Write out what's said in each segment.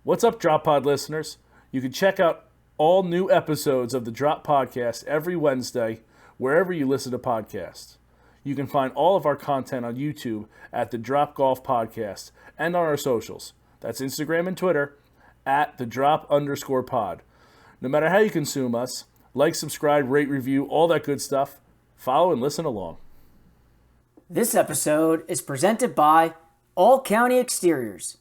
What's up, Drop Pod listeners? You can check out all new episodes of the Drop Podcast every Wednesday, wherever you listen to podcasts. You can find all of our content on YouTube at the Drop Golf Podcast and on our socials. That's Instagram and Twitter at the Drop_pod. No matter how you consume us, like, subscribe, rate, review, all that good stuff. Follow and listen along. This episode is presented by All County Exteriors.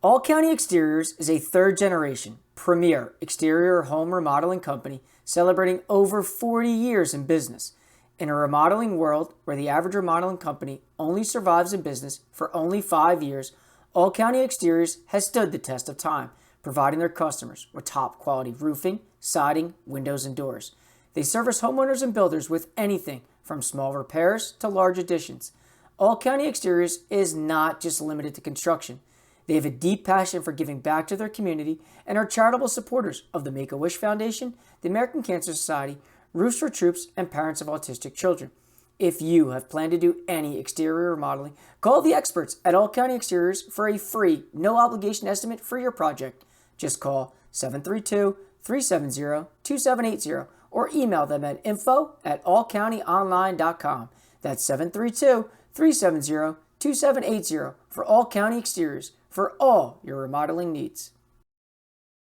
All County Exteriors is a third-generation, premier exterior home remodeling company celebrating over 40 years in business. In a remodeling world where the average remodeling company only survives in business for only 5 years, All County Exteriors has stood the test of time, providing their customers with top-quality roofing, siding, windows, and doors. They service homeowners and builders with anything from small repairs to large additions. All County Exteriors is not just limited to construction. They have a deep passion for giving back to their community and are charitable supporters of the Make-A-Wish Foundation, the American Cancer Society, Roofs for Troops, and Parents of Autistic Children. If you have planned to do any exterior remodeling, call the experts at All County Exteriors for a free, no-obligation estimate for your project. Just call 732-370-2780 or email them at info@allcountyonline.com. That's 732-370-2780 for All County Exteriors for all your remodeling needs.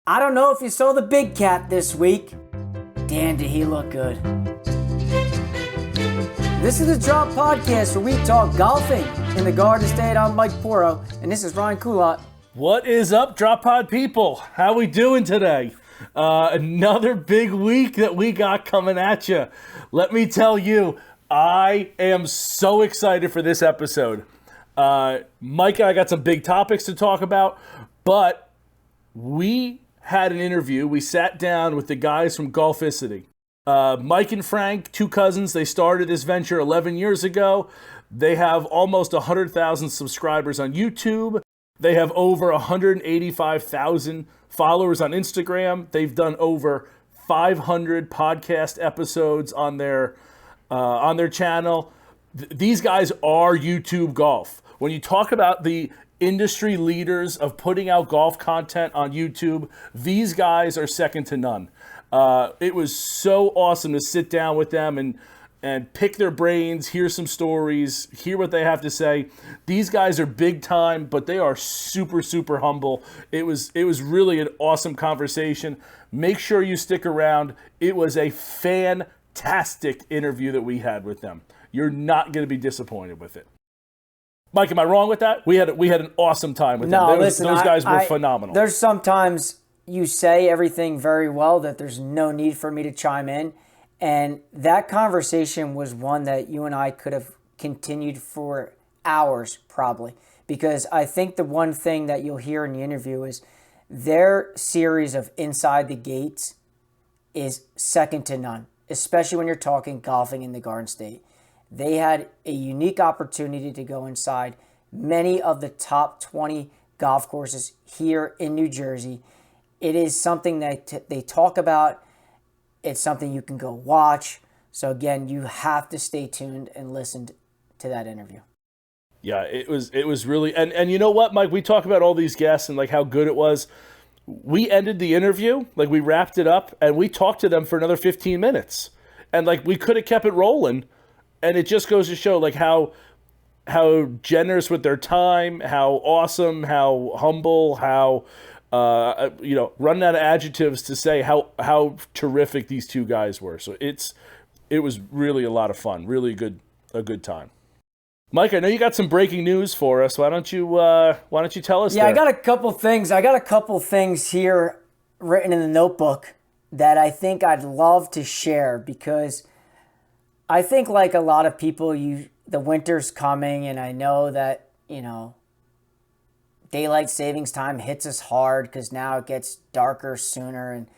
I don't know if you saw the big cat this week. Damn, did he look good. This is the Drop Podcast where we talk golfing in the Garden State. I'm Mike Poro, and this is Ryan Coulott. What is up, Drop Pod people? How we doing today? Another big week that we got coming at you. Let me tell you, I am so excited for this episode. Mike and I got some big topics to talk about, but we had an interview. We sat down with the guys from Golficity. Mike and Frank, two cousins, they started this venture 11 years ago. They have almost 100,000 subscribers on YouTube. They have over 185,000 followers on Instagram. They've done over 500 podcast episodes on their channel. These guys are YouTube golf. When you talk about the industry leaders of putting out golf content on YouTube, these guys are second to none. It was so awesome to sit down with them and pick their brains, hear some stories, hear what they have to say. These guys are big time, but they are super, super humble. It was really an awesome conversation. Make sure you stick around. It was a fantastic interview that we had with them. You're not going to be disappointed with it. Mike, am I wrong with that? We had an awesome time with them. Those guys were phenomenal. There's sometimes you say everything very well that there's no need for me to chime in. And that conversation was one that you and I could have continued for hours probably. Because I think the one thing that you'll hear in the interview is their series of Inside the Gates is second to none, especially when you're talking golfing in the Garden State. They had a unique opportunity to go inside many of the top 20 golf courses here in New Jersey. It is something that they talk about. It's something you can go watch. So again, you have to stay tuned and listen to that interview. Yeah, it was really, and you know what, Mike, we talk about all these guests and like how good it was. We ended the interview, like we wrapped it up and we talked to them for another 15 minutes. And like we could have kept it rolling. And it just goes to show like how generous with their time, how awesome, how humble, how running out of adjectives to say how terrific these two guys were. So it was really a lot of fun, really a good time. Mike, I know you got some breaking news for us. Why don't you tell us? Yeah, I got a couple things here written in the notebook that I think I'd love to share because I think like a lot of people, the winter's coming, and I know that, daylight savings time hits us hard because now it gets darker sooner, and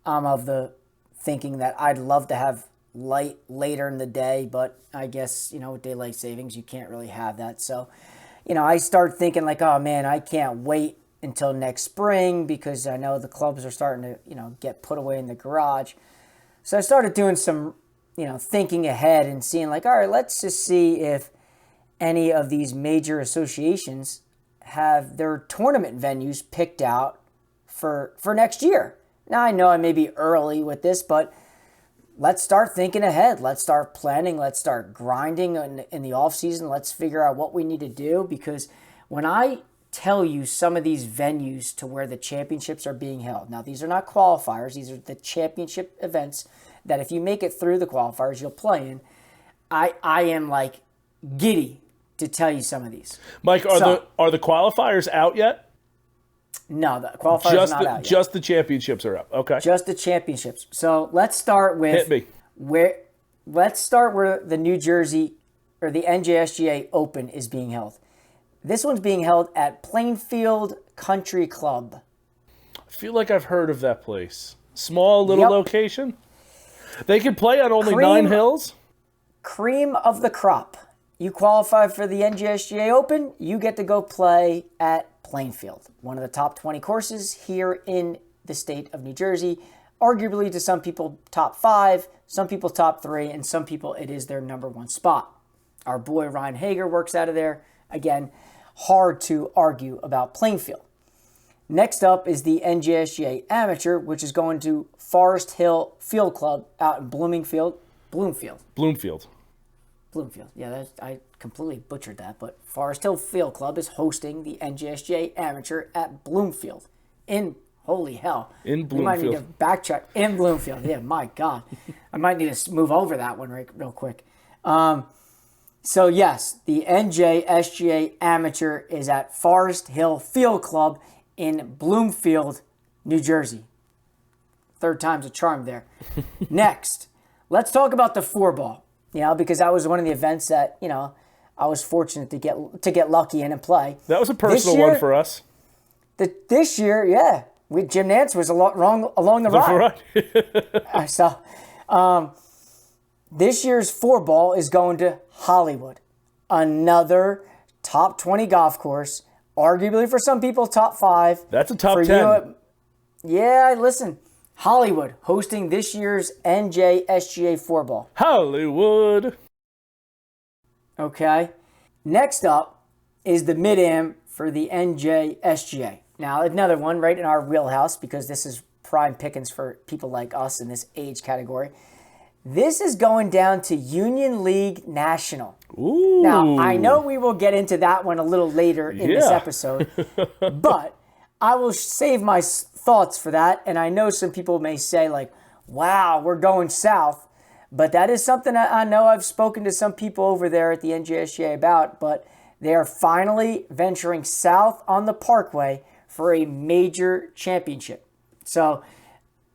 I'm of the thinking that I'd love to have light later in the day, but I guess, with daylight savings, you can't really have that. So, I start thinking like, oh man, I can't wait until next spring because I know the clubs are starting to, get put away in the garage. So I started doing some thinking ahead and seeing like, all right, let's just see if any of these major associations have their tournament venues picked out for next year. Now, I know I may be early with this, but let's start thinking ahead. Let's start planning. Let's start grinding in the off season. Let's figure out what we need to do, because when I tell you some of these venues to where the championships are being held. Now, these are not qualifiers. These are the championship events that if you make it through the qualifiers, you'll play in. I am like giddy to tell you some of these. Mike, are the qualifiers out yet? No, the qualifiers are not out yet. Just the championships are up. Okay. Just the championships. So let's start with Hit me. Let's start where the New Jersey or the NJSGA Open is being held. This one's being held at Plainfield Country Club. I feel like I've heard of that place. Small little location. They can play on only 9 hills. Cream of the crop. You qualify for the NJSGA Open, you get to go play at Plainfield, one of the top 20 courses here in the state of New Jersey. Arguably, to some people, top 5, some people top 3, and some people it is their number 1 spot. Our boy Ryan Hager works out of there. Again, hard to argue about Plainfield. Next up is the NJSGA Amateur, which is going to Forest Hill Field Club out in Bloomfield. Yeah, I completely butchered that, but Forest Hill Field Club is hosting the NJSGA Amateur at Bloomfield. Holy hell. In Bloomfield. We might need to backtrack. In Bloomfield. Yeah, my God. I might need to move over that one real quick. So yes, the NJSGA Amateur is at Forest Hill Field Club in Bloomfield, New Jersey. Third time's a charm there. Next, let's talk about the 4-ball. Because that was one of the events that, I was fortunate to get lucky in and play. That was a personal one for us. This year, yeah. Jim Nance was along the ride. This year's 4-ball is going to Hollywood. Another top 20 golf course. Arguably for some people, top 5. That's a top 10. Listen. Hollywood hosting this year's NJSGA 4-ball. Hollywood. Okay. Next up is the Mid-Am for the NJSGA. Now, another one right in our wheelhouse, because this is prime pickings for people like us in this age category. This is going down to Union League National. Ooh. Now, I know we will get into that one a little later in this episode, but I will save my thoughts for that. And I know some people may say, like, wow, we're going south. But that is something that I know I've spoken to some people over there at the NJSGA about. But they are finally venturing south on the Parkway for a major championship. So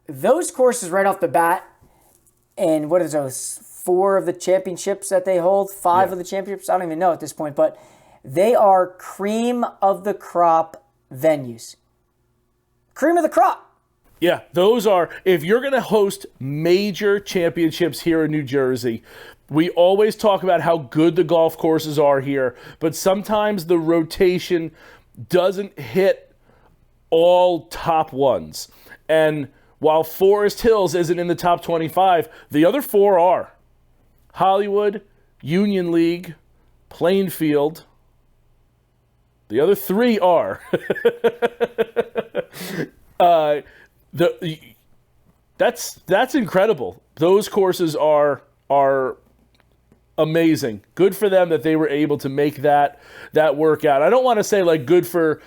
those courses right off the bat, and what is those, 4 of the championships that they hold? 5 of the championships? I don't even know at this point. But they are cream of the crop venues. Cream of the crop. Yeah, those are, if you're going to host major championships here in New Jersey, we always talk about how good the golf courses are here, but sometimes the rotation doesn't hit all top ones. And while Forest Hills isn't in the top 25, the other 4 are. Hollywood, Union League, Plainfield. The other 3 are. That's incredible. Those courses are amazing. Good for them that they were able to make that workout. I don't want to say like good for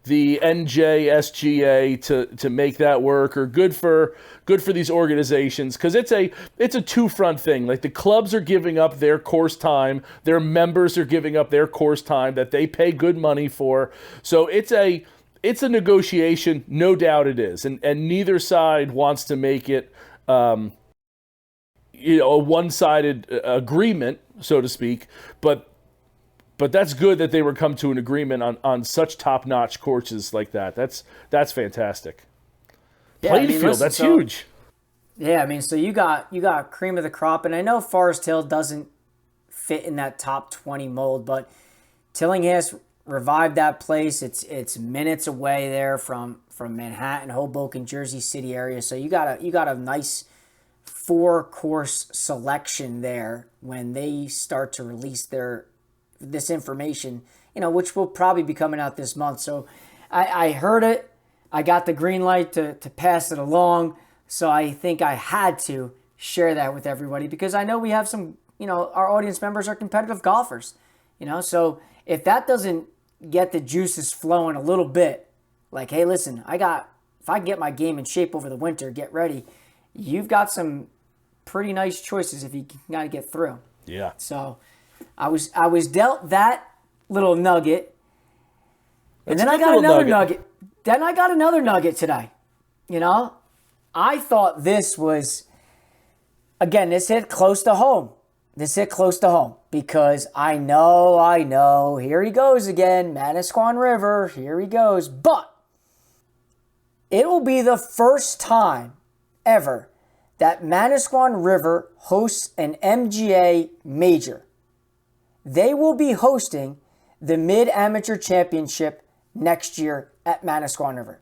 the NJSGA to make that work, or good for these organizations, because it's a two-front thing. Like, the clubs are giving up their course time, their members are giving up their course time that they pay good money for. So it's a negotiation, no doubt it is, and neither side wants to make it a one-sided agreement, so to speak, but that's good that they were come to an agreement on such top-notch courses like that. That's fantastic. Yeah, Plainfield, that's huge. Yeah, so you got cream of the crop, and I know Forest Hill doesn't fit in that top 20 mold, but Tillinghast revived that place. It's minutes away there from Manhattan, Hoboken, Jersey City area. So you got a nice 4-course selection there when they start to release this information, which will probably be coming out this month. So I heard it. I got the green light to pass it along. So I think I had to share that with everybody because I know we have some, our audience members are competitive golfers, so if that doesn't get the juices flowing a little bit, like, hey, listen, if I can get my game in shape over the winter, get ready, you've got some pretty nice choices if you can kind of get through. Yeah. So I was dealt that little nugget. And then I got another nugget. Then I got another nugget today. I thought this was, again, this hit close to home. Because I know, here he goes again, Manasquan River, here he goes. But it will be the first time ever that Manasquan River hosts an MGA major. They will be hosting the Mid-Amateur Championship next year at Manasquan River.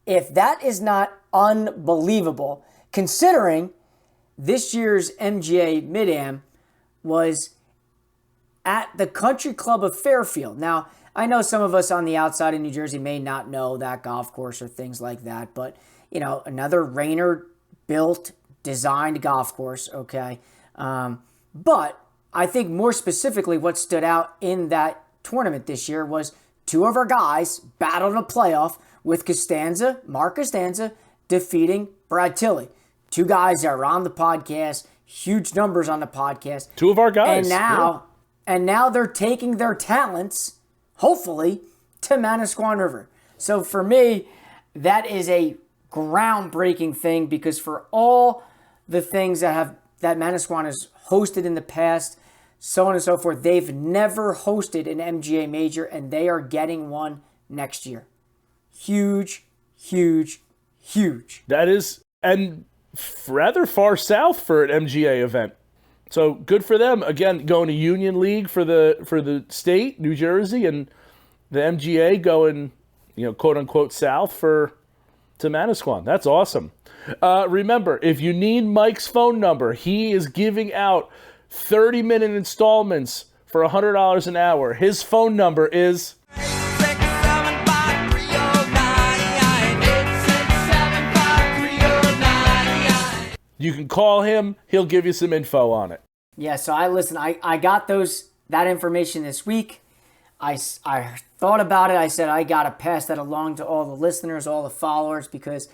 If that is not unbelievable, considering this year's MGA Mid-Am was at the Country Club of Fairfield. Now, I know some of us on the outside of New Jersey may not know that golf course or things like that, but, another Rayner-built, designed golf course, okay? But I think more specifically what stood out in that tournament this year was two of our guys battled a playoff with Mark Costanza, defeating Brad Tilley. Two guys that are on the podcast, huge numbers on the podcast. Two of our guys. And now they're taking their talents, hopefully, to Manasquan River. So for me, that is a groundbreaking thing because for all the things that Manasquan has hosted in the past, so on and so forth, they've never hosted an MGA major, and they are getting one next year. Huge, huge, huge. That is, and rather far south for an MGA event. So good for them. Again, going to Union League for the state, New Jersey, and the MGA going, quote unquote south to Manasquan. That's awesome. Remember, if you need Mike's phone number, he is giving out 30-minute installments for $100 an hour. His phone number is 867-539-867-539. You can call him. He'll give you some info on it. Yeah, so I got that information this week. I thought about it. I said, I got to pass that along to all the listeners, all the followers, because,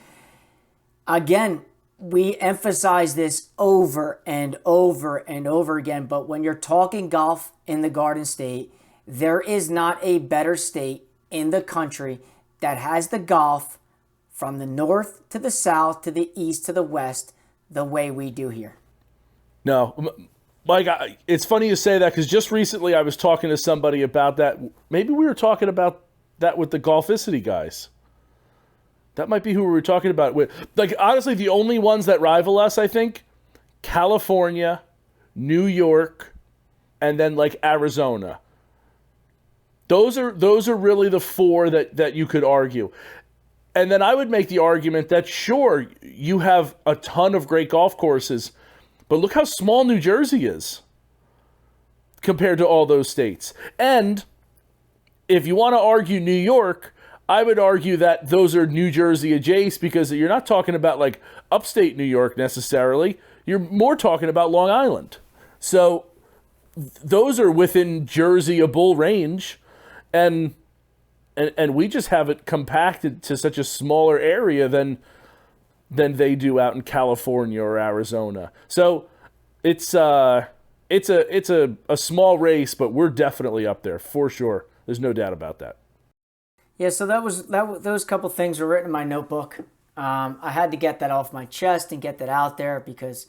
again, we emphasize this over and over and over again. But when you're talking golf in the Garden State, there is not a better state in the country that has the golf from the north to the south to the east to the west the way we do here. No, Mike, it's funny you say that because just recently I was talking to somebody about that. Maybe we were talking about that with the Golficity guys. That might be who we were talking about with. Like, honestly, the only ones that rival us, I think, California, New York, and then like Arizona. Those are really the four that you could argue. And then I would make the argument that, sure, you have a ton of great golf courses, but look how small New Jersey is compared to all those states. And if you want to argue New York, I would argue that those are New Jersey adjacent because you're not talking about like upstate New York necessarily. You're more talking about Long Island. So those are within Jersey-able range. And we just have it compacted to such a smaller area than they do out in California or Arizona. So it's a small race, but we're definitely up there for sure. There's no doubt about that. Yeah, so those couple things were written in my notebook. I had to get that off my chest and get that out there because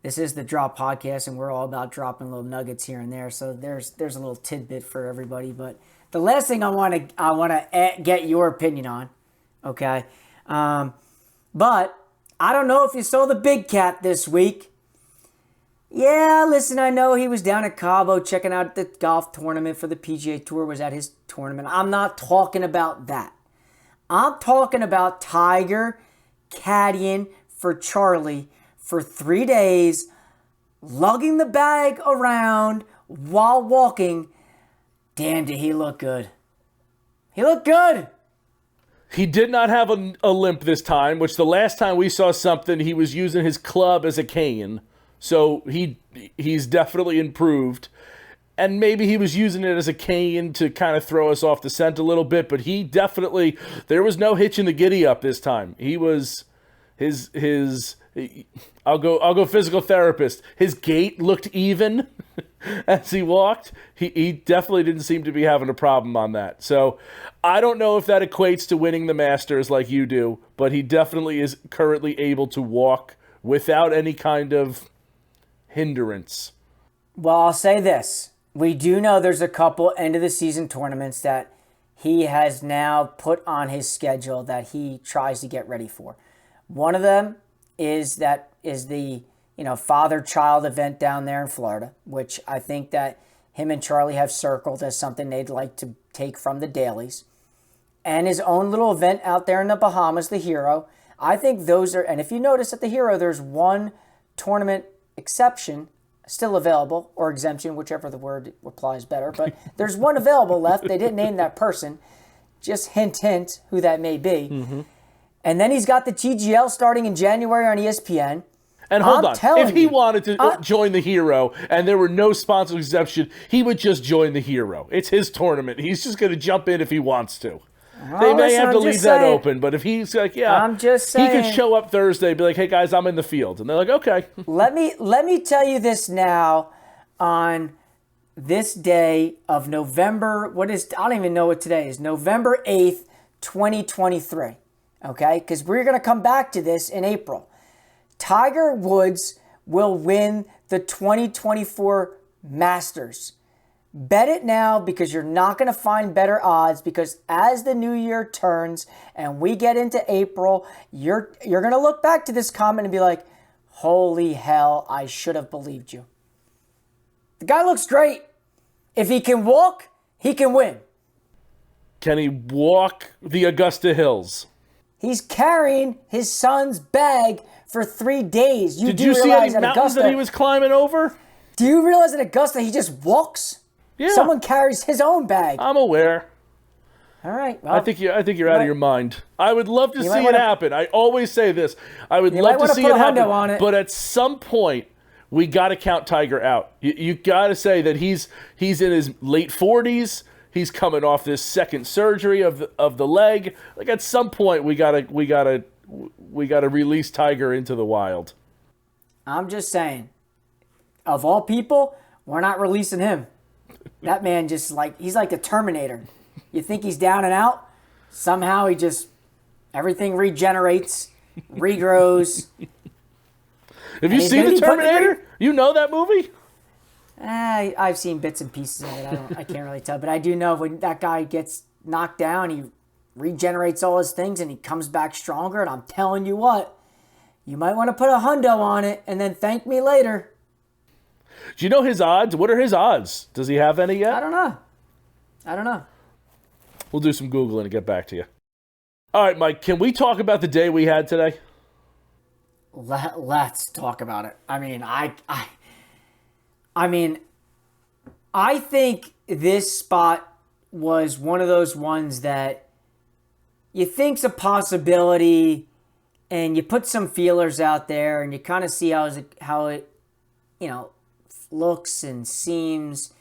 this is the Drop Podcast, and we're all about dropping little nuggets here and there. So there's a little tidbit for everybody. But the last thing I want to get your opinion on, okay? But I don't know if you saw the Big Cat this week. Yeah, listen, I know he was down at Cabo checking out the golf tournament for the PGA Tour, was at his tournament. I'm not talking about that. I'm talking about Tiger caddying for Charlie for 3 days, lugging the bag around while walking. Damn, did he look good. He looked good. He did not have a limp this time, which the last time we saw something, he was using his club as a cane. So he's definitely improved. And maybe he was using it as a cane to kind of throw us off the scent a little bit, but there was no hitch in the giddy up this time. He was I'll go physical therapist. His gait looked even as he walked. He definitely didn't seem to be having a problem on that. So I don't know if that equates to winning the Masters like you do, but he definitely is currently able to walk without any kind of hindrance. Well, I'll say this. We do know there's a couple end of the season tournaments that he has now put on his schedule that he tries to get ready for. One of them is the father-child event down there in Florida, which I think that him and Charlie have circled as something they'd like to take from the dailies. And his own little event out there in the Bahamas, the Hero. I think those are, and if you notice at the Hero, there's one tournament exception still available, or exemption, whichever the word applies better, but there's one available left. They didn't name that person. Just hint, hint, who that may be. Mm-hmm. And then he's got the TGL starting in January on ESPN. And hold on, if he wanted to join the Hero and there were no sponsor exemption, he would just join the Hero. It's his tournament. He's just going to jump in if he wants to. They may have to leave that open, but if he's like, I'm just saying, he could show up Thursday and be like, hey guys, I'm in the field. And they're like, okay. Let me tell you this now on this day of November, I don't even know what today is, November 8th, 2023. Okay? Because we're going to come back to this in April. Tiger Woods will win the 2024 Masters. Bet it now because you're not going to find better odds, because as the new year turns and we get into April, you're going to look back to this comment and be like, holy hell, I should have believed you. The guy looks great. If he can walk, he can win. Can he walk the Augusta Hills? He's carrying his son's bag for 3 days. Did you see any mountains that he was climbing over? Do you realize at Augusta he just walks? Yeah. Someone carries his own bag. I'm aware. All right. Well, I think you're out of your mind. I would love to see it happen. I always say this. I would love to see it happen. But at some point, we got to count Tiger out. You got to say that he's in his late 40s. He's coming off this second surgery of the leg. Like at some point, we gotta release Tiger into the wild. I'm just saying, of all people, we're not releasing him. That man he's like the Terminator. You think he's down and out? Somehow everything regenerates, regrows. Have you seen the Terminator? You know that movie? I've seen bits and pieces of it. I can't really tell, but I do know when that guy gets knocked down, he regenerates all his things and he comes back stronger. And I'm telling you what, you might want to put a hundo on it and then thank me later. Do you know his odds? What are his odds? Does he have any yet? I don't know. We'll do some Googling and get back to you. All right, Mike, can we talk about the day we had today? Let's talk about it. I think this spot was one of those ones that you think's a possibility and you put some feelers out there and you kind of see how it looks and seems.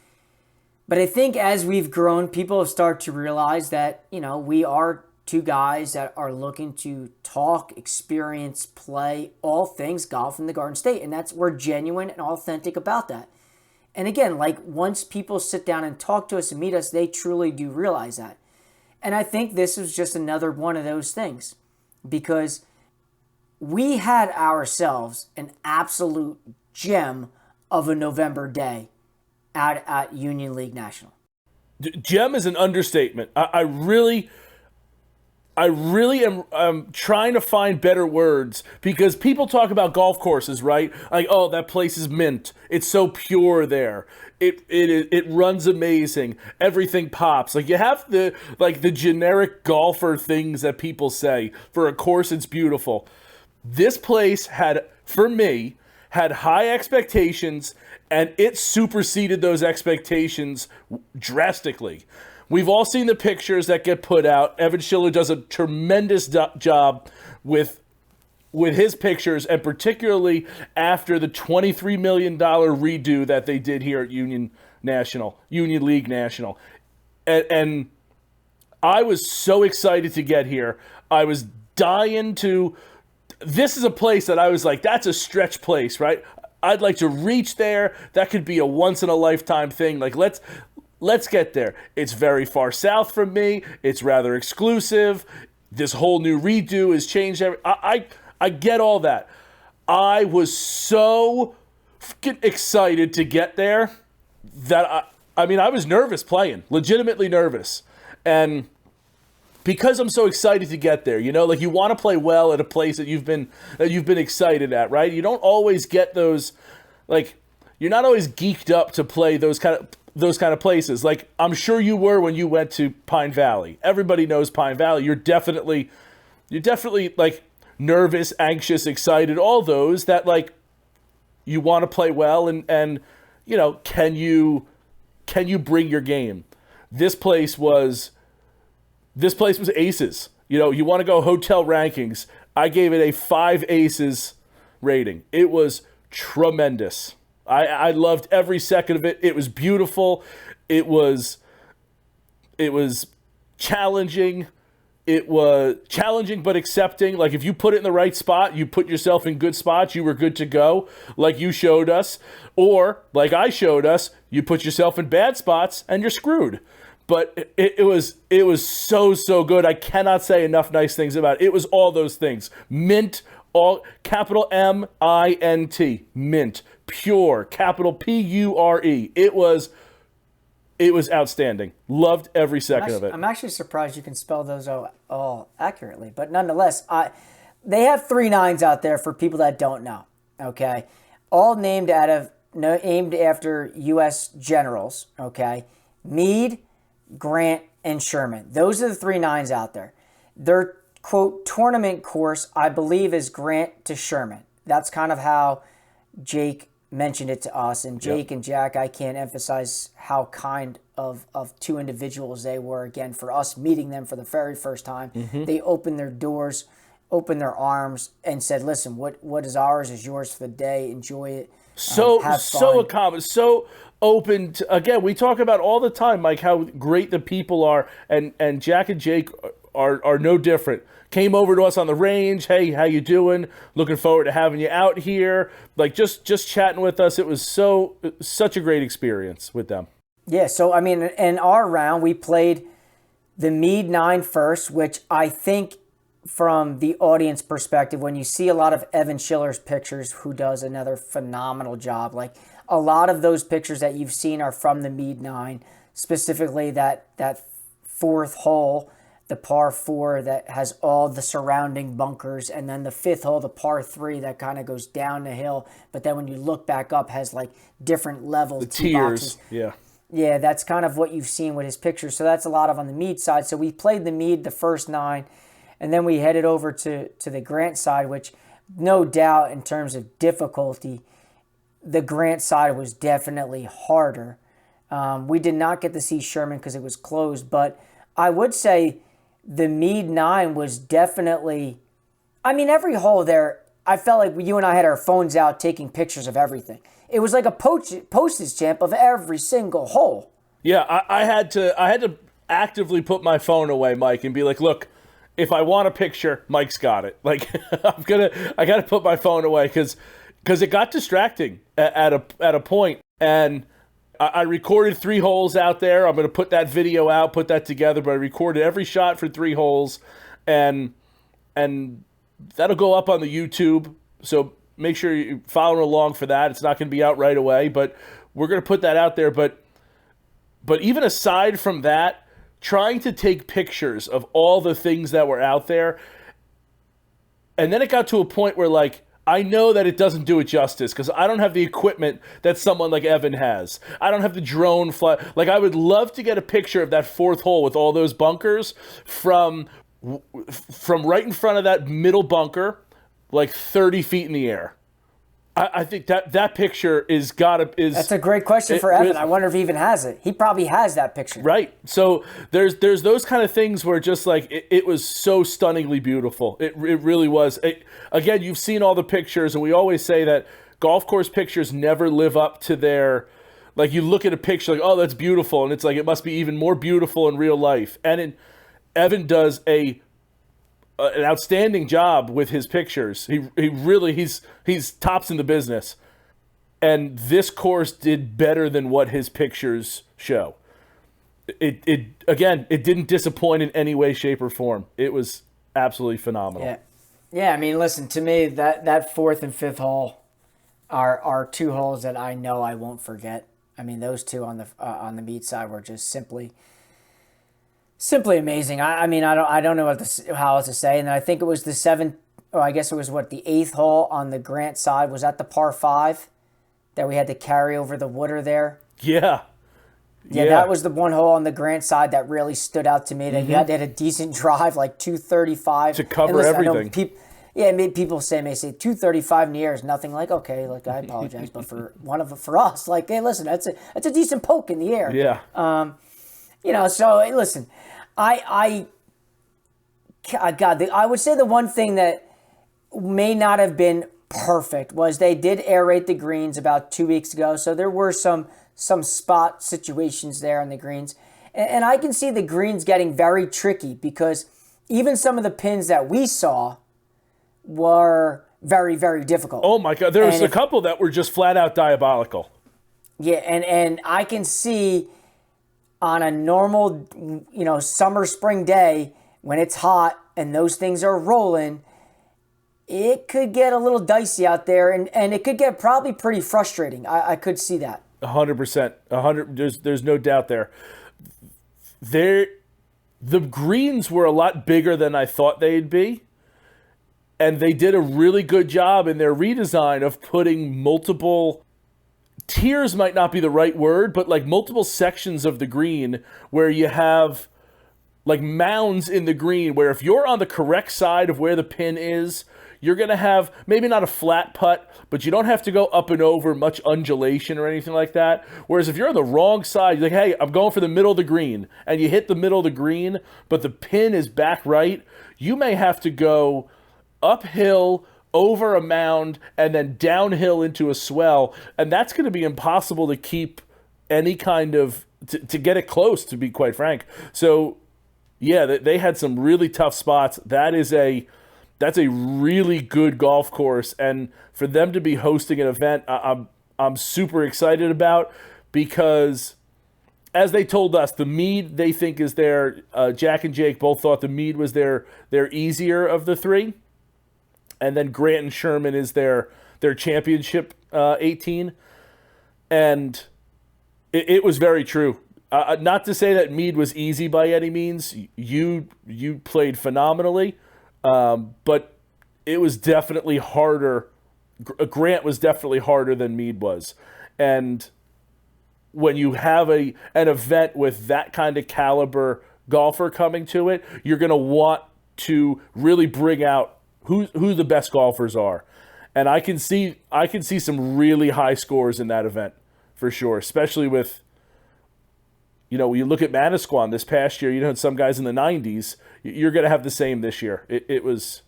But I think as we've grown, people have started to realize that, we are two guys that are looking to talk, experience, play all things golf in the Garden State. And we're genuine and authentic about that. And again, once people sit down and talk to us and meet us, they truly do realize that. And I think this was just another one of those things, because we had ourselves an absolute gem of a November day out at Union League National. Gem is an understatement. I really am trying to find better words, because people talk about golf courses, right? Like, oh, that place is mint. It's so pure there. It runs amazing. Everything pops. Like, you have the generic golfer things that people say. For a course, it's beautiful. This place had high expectations, and it superseded those expectations drastically. we've all seen the pictures that get put out. Evan Schiller does a tremendous job with his pictures, and particularly after the $23 million redo that they did here at Union League National. And I was so excited to get here. I was dying to... This is a place that I was like, that's a stretch place, right? I'd like to reach there. That could be a once-in-a-lifetime thing. Like, let's get there. It's very far south from me. It's rather exclusive. This whole new redo has changed everything. I get all that. I was so fucking excited to get there that I was nervous playing, legitimately nervous. And because I'm so excited to get there, like you want to play well at a place that you've been excited at, right? You don't always get those, like, you're not always geeked up to play those kind of places. Like, I'm sure you were when you went to Pine Valley. Everybody knows Pine Valley. You're definitely like nervous, anxious, excited, all those that, like, you want to play well and can you bring your game? This place was aces. You want to go hotel rankings. I gave it a 5 aces rating. It was tremendous. I loved every second of it. It was beautiful. It was challenging. It was challenging but accepting. Like, if you put it in the right spot, you put yourself in good spots, you were good to go, like you showed us. Or, like I showed us, you put yourself in bad spots and you're screwed. But it was so good. I cannot say enough nice things about it. It was all those things. Mint, all capital M-I-N-T, mint, pure, capital P-U-R-E. It was outstanding. Loved every second of it. I'm actually surprised you can spell those all accurately. But nonetheless, they have 3 9s out there for people that don't know. Okay, all named after U.S. generals. Okay, Meade, Grant, and Sherman. Those are the 3 9s out there. Their, quote, tournament course, I believe, is Grant to Sherman. That's kind of how Jake mentioned it to us. And Jake and Jack, I can't emphasize how kind of 2 individuals they were. Again, for us meeting them for the very first time, they opened their doors, opened their arms, and said, listen, what is ours is yours for the day. Enjoy it. So accommodating, so open to, again, we talk about all the time, Mike, how great the people are, and Jack and Jake are no different. Came over to us on the range. Hey, how you doing? Looking forward to having you out here. Like, just chatting with us. It was such a great experience with them. Yeah, so in our round, we played the Meade 9 first, which I think, from the audience perspective, when you see a lot of Evan Schiller's pictures, who does another phenomenal job, like a lot of those pictures that you've seen are from the Meade 9, specifically that 4th hole, the par 4 that has all the surrounding bunkers, and then the 5th hole, the par 3 that kind of goes down the hill, but then when you look back up has like different levels. The tiers, yeah. Yeah, that's kind of what you've seen with his pictures. So that's a lot of on the Meade side. So we played the Meade the first 9, and then we headed over to the Grant side, which no doubt in terms of difficulty, the Grant side was definitely harder. We did not get to see Sherman because it was closed, but I would say the Meade 9 was definitely, every hole there, I felt like you and I had our phones out taking pictures of everything. It was like a postage stamp of every single hole. Yeah, I had to actively put my phone away, Mike, and be like, look, if I want a picture, Mike's got it. Like, I got to put my phone away because it got distracting at a point. And I recorded 3 holes out there. I'm going to put that video out, put that together. But I recorded every shot for 3 holes, and that'll go up on the YouTube. So make sure you're following along for that. It's not going to be out right away, but we're going to put that out there. But even aside from that, trying to take pictures of all the things that were out there, and then it got to a point where, like, I know that it doesn't do it justice because I don't have the equipment that someone like Evan has. I don't have the drone fly. Like, I would love to get a picture of that 4th hole with all those bunkers from right in front of that middle bunker, like 30 feet in the air. I think that picture is That's a great question for Evan. I wonder if he even has it. He probably has that picture. Right. So there's those kind of things where just like it was so stunningly beautiful. It really was. Again, you've seen all the pictures, and we always say that golf course pictures never live up to their, like, you look at a picture like, oh, that's beautiful, and it's like it must be even more beautiful in real life. And Evan does an outstanding job with his pictures. He really he's tops in the business. And this course did better than what his pictures show. It didn't disappoint in any way, shape, or form. It was absolutely phenomenal. Yeah. I mean, listen, to me, that fourth and fifth hole are two holes that I know I won't forget. I mean, those two on the Mead side were just simply amazing. I mean, I don't know how else to say. And then I think it was the seventh, or I guess it was the eighth hole on the Grant side. Was that the par 5 that we had to carry over the water there? Yeah. Yeah, that was the one hole on the Grant side that really stood out to me. That you had to hit a decent drive, like 235 to cover everything. People may say 235 in the air is nothing. Like, okay, like, I apologize, but for us, like, hey, listen, that's a decent poke in the air. Yeah. So listen, I would say the one thing that may not have been perfect was they did aerate the greens about 2 weeks ago, so there were some spot situations there on the greens, and I can see the greens getting very tricky because even some of the pins that we saw were very, very difficult. Oh my God, there was a couple that were just flat out diabolical. Yeah, and I can see on a normal, summer, spring day when it's hot and those things are rolling, it could get a little dicey out there, and it could get probably pretty frustrating. I could see that. 100%. There's no doubt there. The greens were a lot bigger than I thought they'd be. And they did a really good job in their redesign of putting multiple tiers, might not be the right word, but like multiple sections of the green where you have like mounds in the green where if you're on the correct side of where the pin is, you're going to have maybe not a flat putt, but you don't have to go up and over much undulation or anything like that. Whereas if you're on the wrong side, you're like, hey, I'm going for the middle of the green, and you hit the middle of the green, but the pin is back right, you may have to go uphill, over a mound, and then downhill into a swell, and that's going to be impossible to keep any kind of, to get it close, to be quite frank. So, yeah, they had some really tough spots. That's a really good golf course, and for them to be hosting an event, I'm super excited about, because as they told us, the Mead they think is their, Jack and Jake both thought the Mead was their easier of the three. And then Grant and Sherman is their championship 18. And it was very true. Not to say that Mead was easy by any means. You played phenomenally. But it was definitely harder. Grant was definitely harder than Mead was. And when you have an event with that kind of caliber golfer coming to it, you're going to want to really bring out who the best golfers are. And I can see some really high scores in that event for sure, especially with, you look at Manasquan this past year, had some guys in the 90s. You're going to have the same this year. It's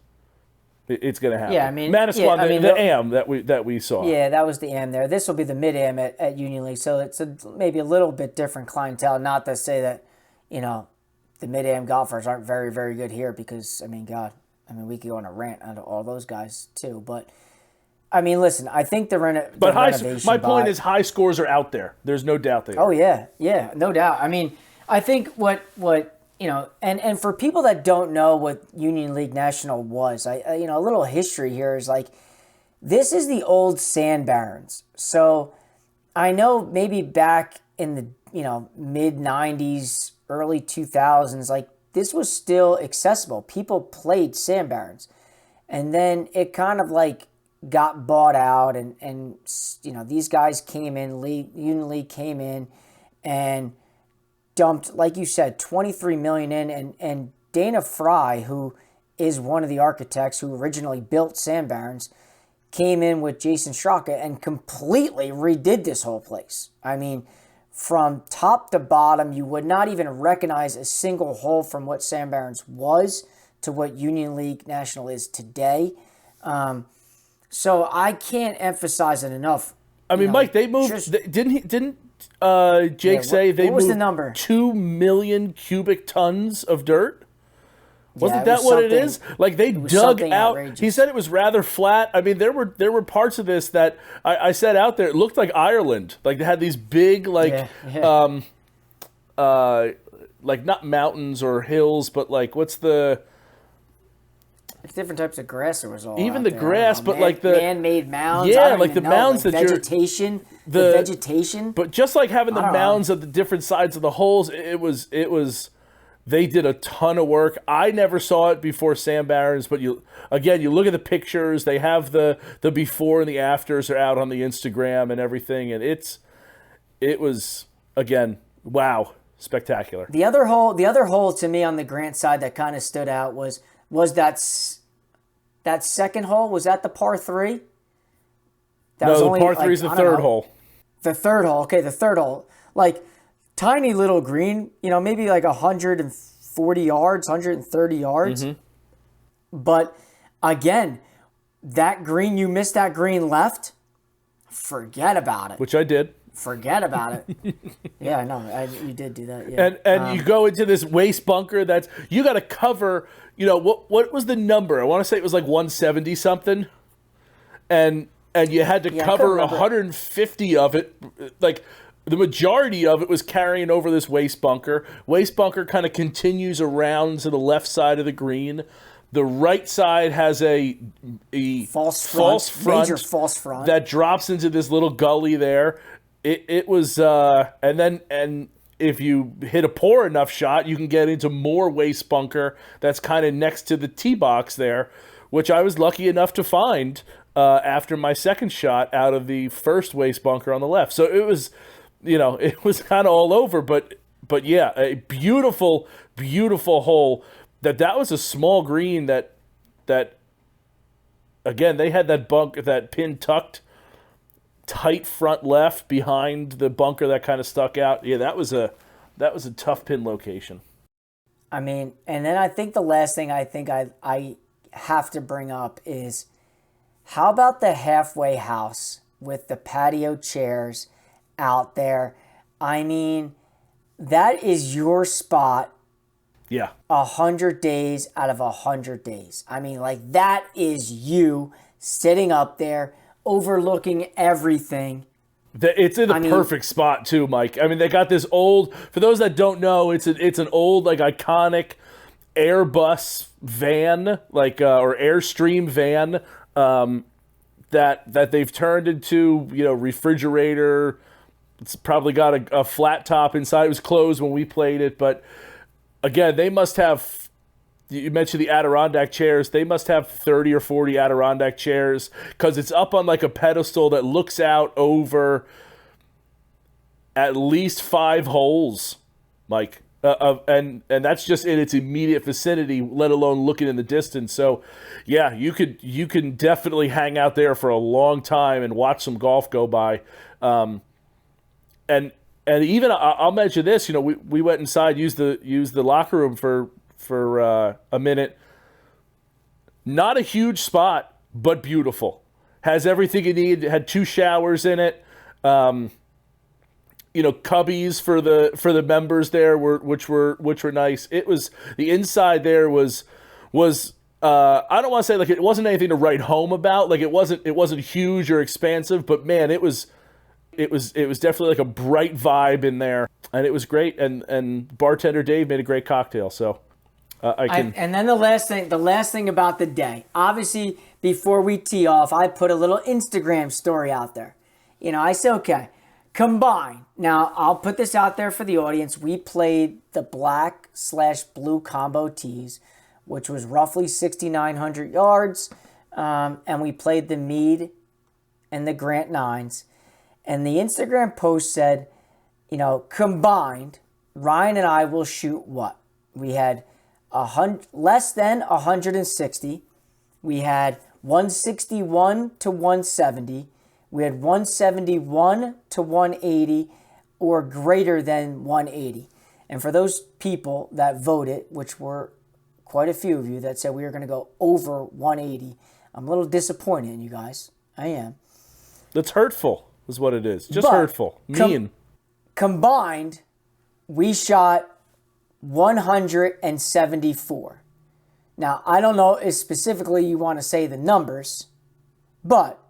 going to happen. Yeah, I mean, Manasquan, the AM that we saw. Yeah, that was the AM there. This will be the mid-AM at Union League, so it's maybe a little bit different clientele. Not to say that, the mid-AM golfers aren't very, very good here, because, God, we could go on a rant on all those guys too. But, listen, I think the renovation. But my point is, high scores are out there. There's no doubt they are. Oh, yeah, no doubt. I think what and for people that don't know what Union League National was, a little history here is like, this is the old Sand Barons. So I know maybe back in the mid 90s, early 2000s, like, this was still accessible. People played Sand Barons. And then it kind of like got bought out, and these guys came in, Union League came in and dumped, like you said, $23 million in, and Dana Fry, who is one of the architects who originally built Sand Barons, came in with Jason Straka and completely redid this whole place. I mean, from top to bottom, you would not even recognize a single hole from what Sand Barons was to what Union League National is today. So I can't emphasize it enough. I mean, Mike, they moved. Didn't Jake say they what was moved the number? 2 million cubic tons of dirt? Wasn't it was that what it is? Like they dug out. Outrageous. He said it was rather flat. I mean, there were parts of this that I said out there. It looked like Ireland. Like they had these big like not mountains or hills, but like what's the different types of grass there was all even out the there. grass, but like the man-made mounds. Yeah, I don't like even the know, mounds like that vegetation. The vegetation. But just like having the I don't know. mounds of the different sides of the holes, it was. They did a ton of work. I never saw it before Sand Barons, but you look at the pictures. They have the before and the afters are out on the Instagram and everything, and it was again, wow, spectacular. The other hole to me on the Grant side that kind of stood out was that second hole. Was that the par 3? The par 3 is the third hole. The third hole. Okay, the third hole. Like tiny little green, maybe like 140 yards, 130 yards. Mm-hmm. But again, that green, you missed that green left, forget about it. Which I did. Forget about it. Yeah, I know. You did do that. Yeah. And you go into this waste bunker that's you got to cover. What was the number? I want to say it was like 170 something, and you had to cover 150 of it. Like the majority of it was carrying over this waste bunker. Waste bunker kind of continues around to the left side of the green. The right side has a false front, major false front that drops into this little gully there. It was and if you hit a poor enough shot, you can get into more waste bunker that's kind of next to the tee box there, which I was lucky enough to find after my second shot out of the first waste bunker on the left. So it was, it was kind of all over, but yeah, a beautiful, beautiful hole. That was a small green that again they had that pin tucked tight front left behind the bunker that kind of stuck out. Yeah, that was a tough pin location. I mean, and then I think the last thing I have to bring up is how about the halfway house with the patio chairs out there? I mean, that is your spot. Yeah. 100 days out of 100 days. I mean, like that is you sitting up there overlooking everything. It's in the perfect spot too, Mike. I mean, they got this old. For those that don't know, it's an old like iconic Airbus van, like or Airstream van that they've turned into refrigerator. It's probably got a flat top inside. It was closed when we played it, but again, they must have. You mentioned the Adirondack chairs. They must have 30 or 40 Adirondack chairs because it's up on like a pedestal that looks out over at least 5 holes, Mike. And that's just in its immediate vicinity, let alone looking in the distance. So, yeah, you can definitely hang out there for a long time and watch some golf go by. And even I'll mention this. We went inside, used the locker room for a minute. Not a huge spot, but beautiful. Has everything you need. Had 2 showers in it. Cubbies for the members there which were nice. It was the inside there was I don't want to say like it wasn't anything to write home about. Like it wasn't huge or expansive, but man, it was definitely like a bright vibe in there, and it was great. And bartender Dave made a great cocktail. So. And then the last thing about the day, obviously before we tee off, I put a little Instagram story out there. I said, okay, combine. Now I'll put this out there for the audience. We played the black/blue combo tees, which was roughly 6,900 yards. And we played the Mead and the Grant 9s. And the Instagram post said, combined, Ryan and I will shoot what? We had less than 160. We had 161 to 170. We had 171 to 180 or greater than 180. And for those people that voted, which were quite a few of you that said we were going to go over 180, I'm a little disappointed in you guys. I am. That's hurtful, is what it is. Just hurtful. Mean. Combined, we shot 174. Now, I don't know if specifically you want to say the numbers, but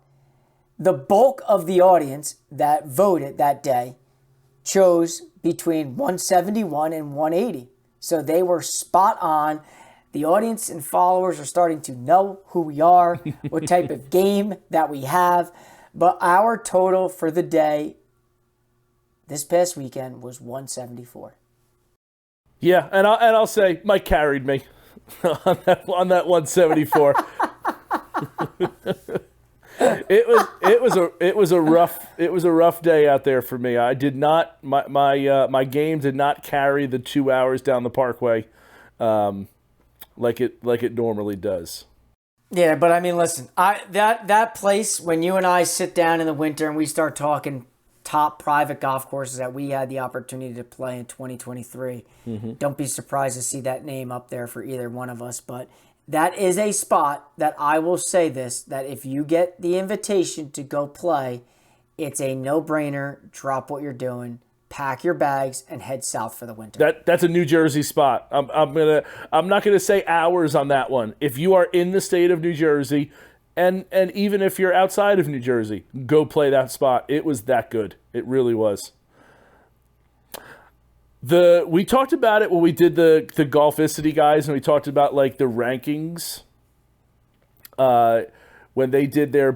the bulk of the audience that voted that day chose between 171 and 180. So they were spot on. The audience and followers are starting to know who we are, what type of game that we have. But our total for the day this past weekend was 174. Yeah, and I'll say Mike carried me on that 174. It was a rough day out there for me. I did not my game did not carry the 2 hours down the Parkway like it normally does. Yeah, but I mean, listen, that place, when you and I sit down in the winter and we start talking top private golf courses that we had the opportunity to play in 2023, don't be surprised to see that name up there for either one of us. But that is a spot that I will say this, that if you get the invitation to go play, it's a no-brainer. Drop what you're doing, pack your bags, and head south for the winter. That's a New Jersey spot. I'm not gonna say hours on that one. If you are in the state of New Jersey, and even if you're outside of New Jersey, go play that spot. It was that good. It really was. We talked about it when we did the Golficity guys, and we talked about like the rankings when they did their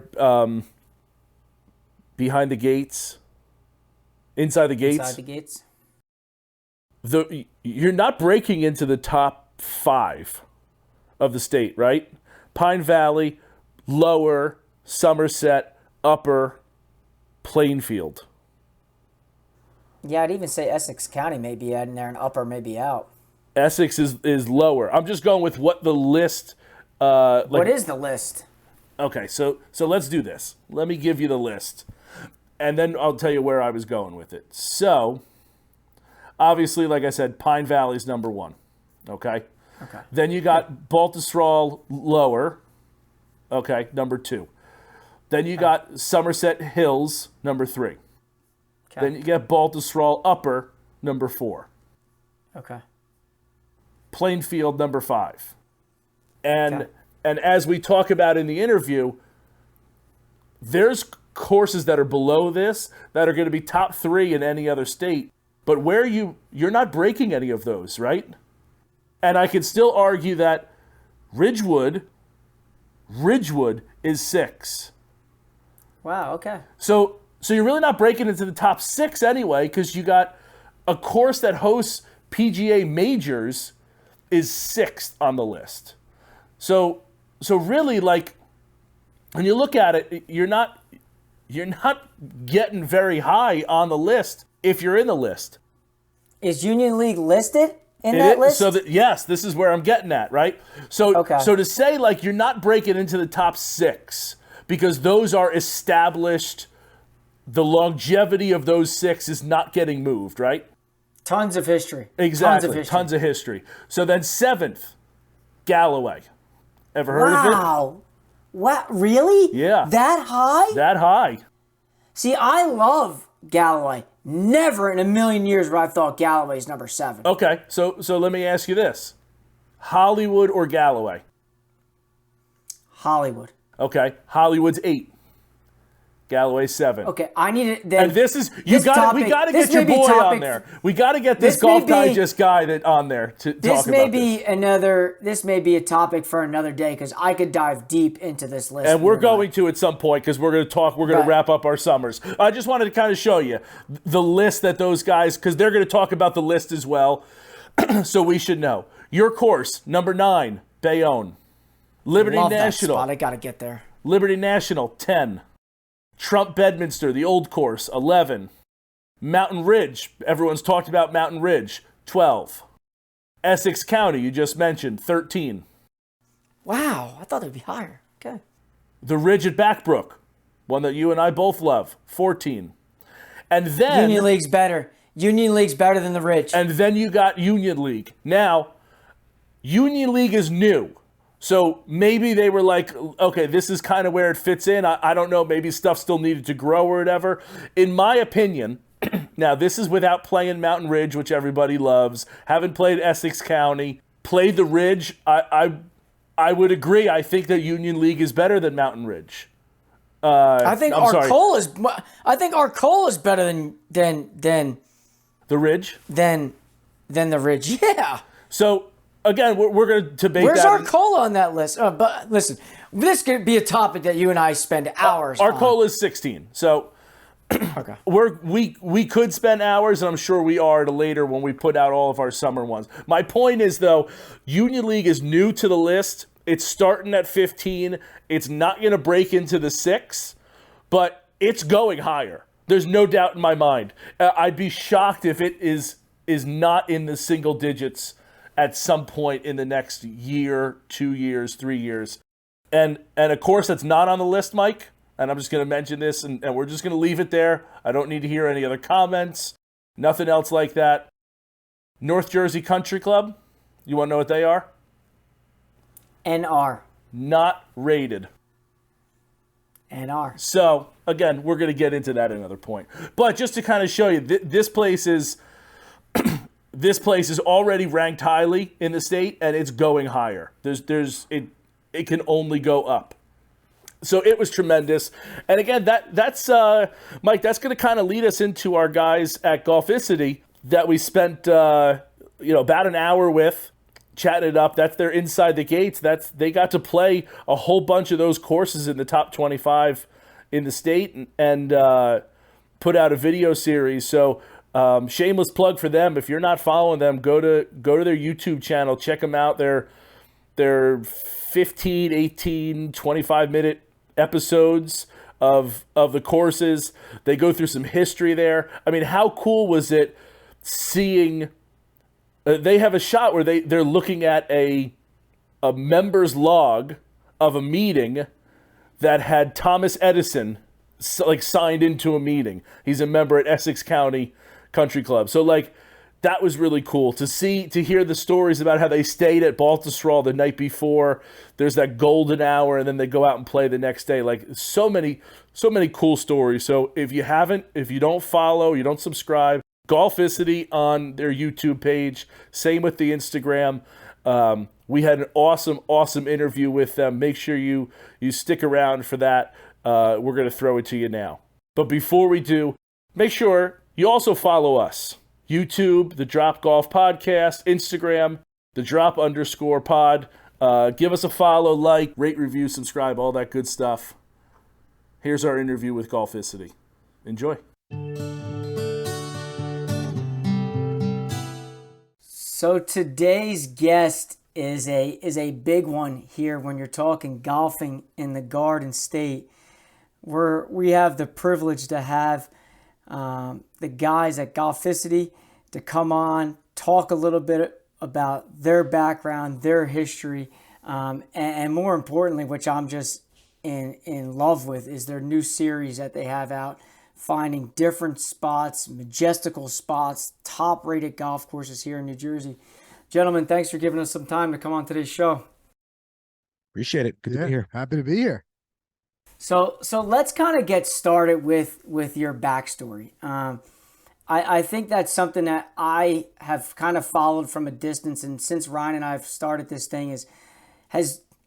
behind the gates, inside the gates. Inside the gates. You're not breaking into the top 5 of the state, right? Pine Valley, Lower, Somerset, Upper, Plainfield. Yeah, I'd even say Essex County may be in there and Upper may be out. Essex is lower. I'm just going with what the list. What is the list? Okay, so let's do this. Let me give you the list, and then I'll tell you where I was going with it. So, obviously, like I said, Pine Valley's number 1. Okay. Okay. Then you got Baltusrol Lower. Okay, number 2. Then you got Somerset Hills, number 3. Okay. Then you get Baltusrol Upper, number 4. Okay. Plainfield, number 5. And as we talk about in the interview, there's courses that are below this that are going to be top 3 in any other state, but where you're not breaking any of those, right? And I could still argue that Ridgewood is 6. Wow, okay. So you're really not breaking into the top 6 anyway, because you got a course that hosts PGA majors is 6th on the list. So really, like, when you look at it, you're not getting very high on the list if you're in the list. Is Union League listed in that list? So yes, this is where I'm getting at, right? So to say like you're not breaking into the top 6 because those are established, the longevity of those 6 is not getting moved, right? Tons of history. Exactly. Tons of history. So then 7th, Galloway. Ever heard of it? Wow. What? Really? Yeah. That high? That high. See, I love Galloway. Never in a million years would I have thought Galloway's number 7. Okay, so let me ask you this. Hollywood or Galloway? Hollywood. Okay, Hollywood's 8. Galloway's 7. Okay, I need it. Then and this is we got to get your boy on there. We got to get this Golf Digest guy on there to talk about this. This may be a topic for another day because I could dive deep into this list. And we're going to at some point because we're going to talk. We're going to wrap up our summers. I just wanted to kind of show you the list that those guys, because they're going to talk about the list as well. So we should know. Your course, number 9, Bayonne. Liberty Love National. That spot. I got to get there. Liberty National, 10. Trump Bedminster, the old course, 11. Mountain Ridge, everyone's talked about Mountain Ridge, 12. Essex County, you just mentioned, 13. Wow, I thought it'd be higher. Okay. The Ridge at Backbrook, one that you and I both love, 14. And then Union League's better. Union League's better than the Ridge. And then you got Union League. Now, Union League is new. So maybe they were like, okay, this is kind of where it fits in. I don't know. Maybe stuff still needed to grow or whatever. In my opinion, now this is without playing Mountain Ridge, which everybody loves. Haven't played Essex County. Played the Ridge. I would agree. I think that Union League is better than Mountain Ridge. I think Arcola is better than the Ridge. Than the Ridge. Yeah. So again, we're going to debate. Where's that. Arcola on that list? But listen, this could be a topic that you and I spend hours. Arcola is 16. So okay. we could spend hours, and I'm sure we are later when we put out all of our summer ones. My point is, though, Union League is new to the list. It's starting at 15. It's not going to break into the 6, but it's going higher. There's no doubt in my mind. I'd be shocked if it is not in the single digits at some point in the next year, 2 years, 3 years. And of course, that's not on the list, Mike. And I'm just going to mention this, and we're just going to leave it there. I don't need to hear any other comments. Nothing else like that. North Jersey Country Club. You want to know what they are? NR. Not rated. NR. So, again, we're going to get into that at another point. But just to kind of show you, this place is already ranked highly in the state, and it's going higher. It can only go up. So it was tremendous. And again, that's Mike, that's going to kind of lead us into our guys at Golficity that we spent about an hour with, chatting it up. That's their inside the gates. They got to play a whole bunch of those courses in the top 25 in the state and put out a video series. So shameless plug for them. If you're not following them, go to their YouTube channel, check them out. They're 15, 18, 25-minute episodes of the courses. They go through some history there. I mean, how cool was it seeing they have a shot where they're looking at a member's log of a meeting that had Thomas Edison signed into a meeting. He's a member at Essex County Country Club. So that was really cool to hear the stories about how they stayed at Baltusrol the night before. There's that golden hour, and then they go out and play the next day. So many cool stories. So if you don't follow, you don't subscribe, Golficity on their YouTube page. Same with the Instagram. We had an awesome interview with them. Make sure you stick around for that. We're going to throw it to you now. But before we do, make sure you also follow us. YouTube, the Drop Golf Podcast, Instagram, the Drop_pod. Give us a follow, like, rate, review, subscribe, all that good stuff. Here's our interview with Golficity. Enjoy. So today's guest is a big one here when you're talking golfing in the Garden State. We have the privilege to have the guys at Golficity to come on, talk a little bit about their background, their history, and more importantly, which I'm just in love with, is their new series that they have out, finding different spots, majestical spots, top-rated golf courses here in New Jersey. Gentlemen, thanks for giving us some time to come on today's show. Appreciate it. Good to be here. Happy to be here. So let's kind of get started with your backstory. I think that's something that I have kind of followed from a distance, and since Ryan and I have started this thing,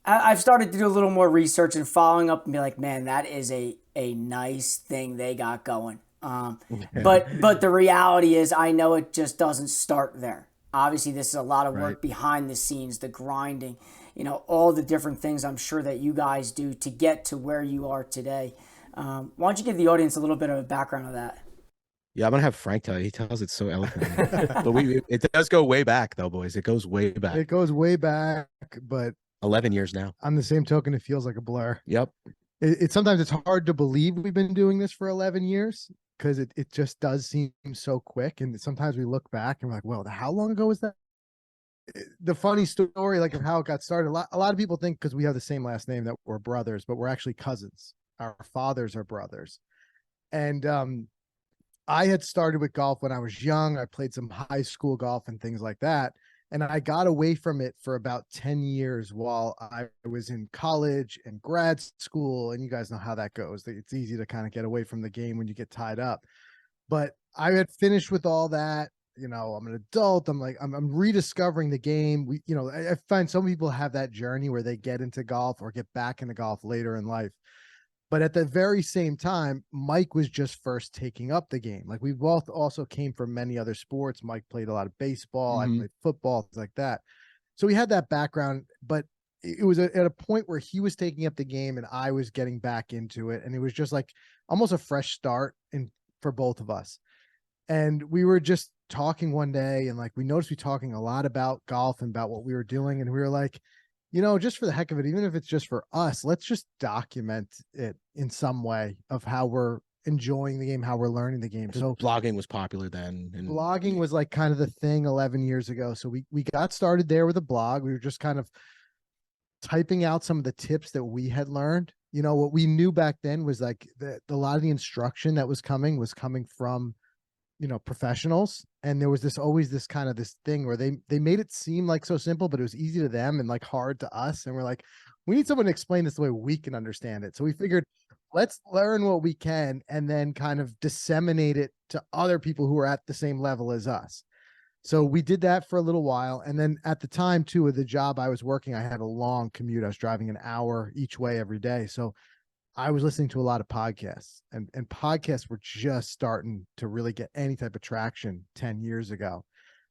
I've started to do a little more research and following up and be like, man, that is a nice thing they got going. But the reality is, I know it just doesn't start there. Obviously, this is a lot of work behind the scenes, the grinding, all the different things I'm sure that you guys do to get to where you are today. Why don't you give the audience a little bit of a background of that? Yeah, I'm going to have Frank tell you. He tells it so eloquently. But it does go way back, though, boys. It goes way back. It goes way back, but 11 years now. On the same token, it feels like a blur. Yep. Sometimes it's hard to believe we've been doing this for 11 years because it just does seem so quick. And sometimes we look back and we're like, well, how long ago was that? the funny story, like of how it got started. A lot of people think because we have the same last name that we're brothers, but we're actually cousins. Our fathers are brothers. And I had started with golf when I was young. I played some high school golf and things like that. And I got away from it for about 10 years while I was in college and grad school. And you guys know how that goes. It's easy to kind of get away from the game when you get tied up. But I had finished with all that. You know, I'm an adult. I'm like, I'm rediscovering the game. I find some people have that journey where they get into golf or get back into golf later in life. But at the very same time, Mike was just first taking up the game. Like, we both also came from many other sports. Mike played a lot of baseball. I played football, things like that. So we had that background, but it was at a point where he was taking up the game and I was getting back into it. And it was just like almost a fresh start for both of us. And we were just talking one day, and like, we noticed we talking a lot about golf and about what we were doing. And we were like, just for the heck of it, even if it's just for us, let's just document it in some way of how we're enjoying the game, how we're learning the game. So blogging was popular then. And blogging was like kind of the thing 11 years ago. So we got started there with a blog. We were just kind of typing out some of the tips that we had learned. What we knew back then was like a lot of the instruction that was coming from professionals. And there was always this thing where they made it seem like so simple, but it was easy to them and like hard to us. And we're like, we need someone to explain this the way we can understand it. So we figured, let's learn what we can and then kind of disseminate it to other people who are at the same level as us. So we did that for a little while. And then at the time too, with the job I was working, I had a long commute. I was driving an hour each way every day. So I was listening to a lot of podcasts, and podcasts were just starting to really get any type of traction 10 years ago.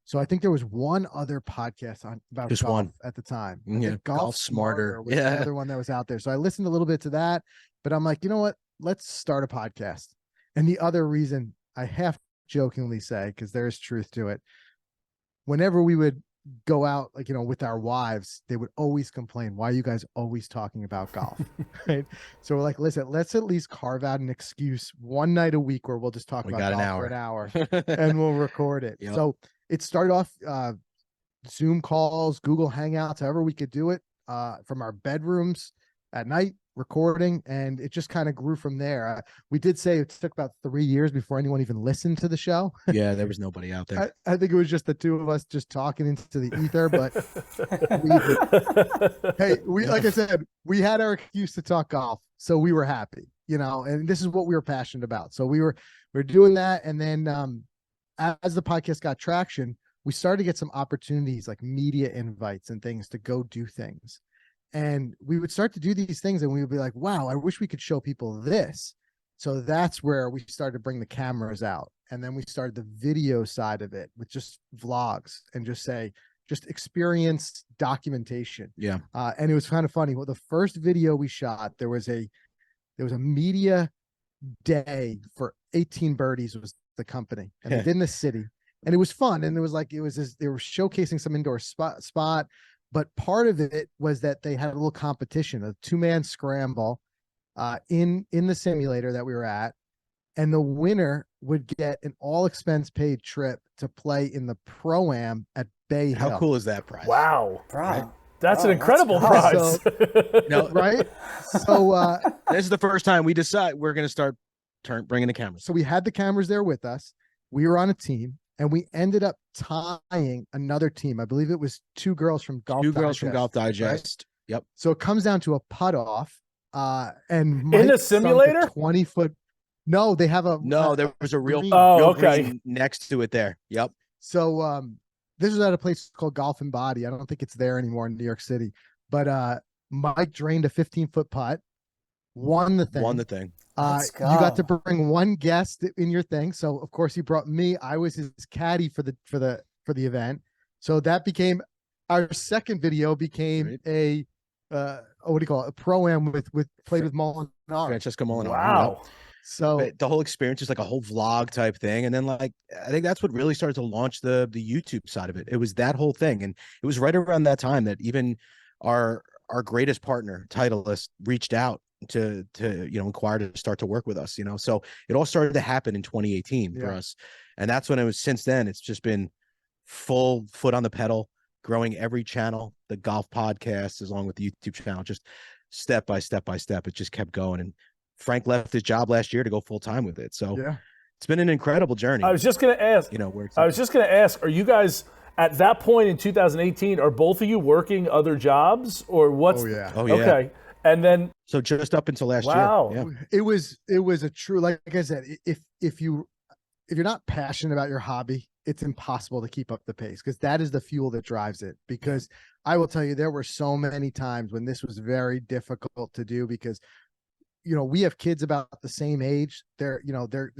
So I think there was one other podcast about just golf one at the time. Yeah, Golf Smarter was the other one that was out there. So I listened a little bit to that, but I'm like, you know what? Let's start a podcast. And the other reason, I have to jokingly say, because there is truth to it, whenever we would go out, like, with our wives, they would always complain, why are you guys always talking about golf? Right. So we're like, listen, let's at least carve out an excuse one night a week where we'll just talk about golf for an hour and we'll record it. Yep. So it started off Zoom calls, Google Hangouts, however we could do it, from our bedrooms at night, recording, and it just kind of grew from there. We did say it took about 3 years before anyone even listened to the show. Yeah, there was nobody out there. I think it was just the two of us just talking into the ether. But like I said, we had our excuse to talk golf, so we were happy, and this is what we were passionate about. So we were doing that, and then as the podcast got traction, we started to get some opportunities, like media invites and things, to go do things. And we would start to do these things and we would be like, wow, I wish we could show people this. So that's where we started to bring the cameras out. And then we started the video side of it with just vlogs and just experience documentation. Yeah. And it was kind of funny. Well, the first video we shot, there was a media day for 18 Birdies was the company, and they did in the city, and it was fun. And it was they were showcasing some indoor spot. But part of it was that they had a little competition, a 2-man scramble in the simulator that we were at. And the winner would get an all expense paid trip to play in the Pro-Am at Bay Hill. How cool is that prize? Wow. Right? That's an incredible prize. So, right? So this is the first time we decide we're going to start bringing the cameras. So we had the cameras there with us. We were on a team. And we ended up tying another team. I believe it was two girls from Golf Digest. Right? Yep. So it comes down to a putt off. And in the simulator, 20-foot. No, they have there was a real green next to it there. Yep. So this was at a place called Golf and Body. I don't think it's there anymore in New York City. But Mike drained a 15-foot putt, won the thing. Let's go. You got to bring one guest in your thing. So of course he brought me. I was his caddy for the event. So that became our second video, became a what do you call it? A Pro-Am with played with Molinaro. Francesco Molinaro. Wow. So but the whole experience is like a whole vlog type thing. And then like, I think that's what really started to launch the YouTube side of it. It was that whole thing. And it was right around that time that even our greatest partner, Titleist, reached out to inquire to start to work with us, so it all started to happen in 2018 for us. And that's when it was. Since then, it's just been full foot on the pedal, growing every channel, the golf podcast, along with the YouTube channel, just step by step by step. It just kept going. And Frank left his job last year to go full time with it. So Yeah. it's been an incredible journey. I was just going to ask. Are you guys at that point in 2018? Are both of you working other jobs, or what's? Oh yeah. Oh yeah. Okay, and then So just up until last Wow. year. Yeah. It was a true, like I said, if you're not passionate about your hobby, it's impossible to keep up the pace, because that is the fuel that drives it. Because I will tell you, there were so many times when this was very difficult to do, because we have kids about the same age. They're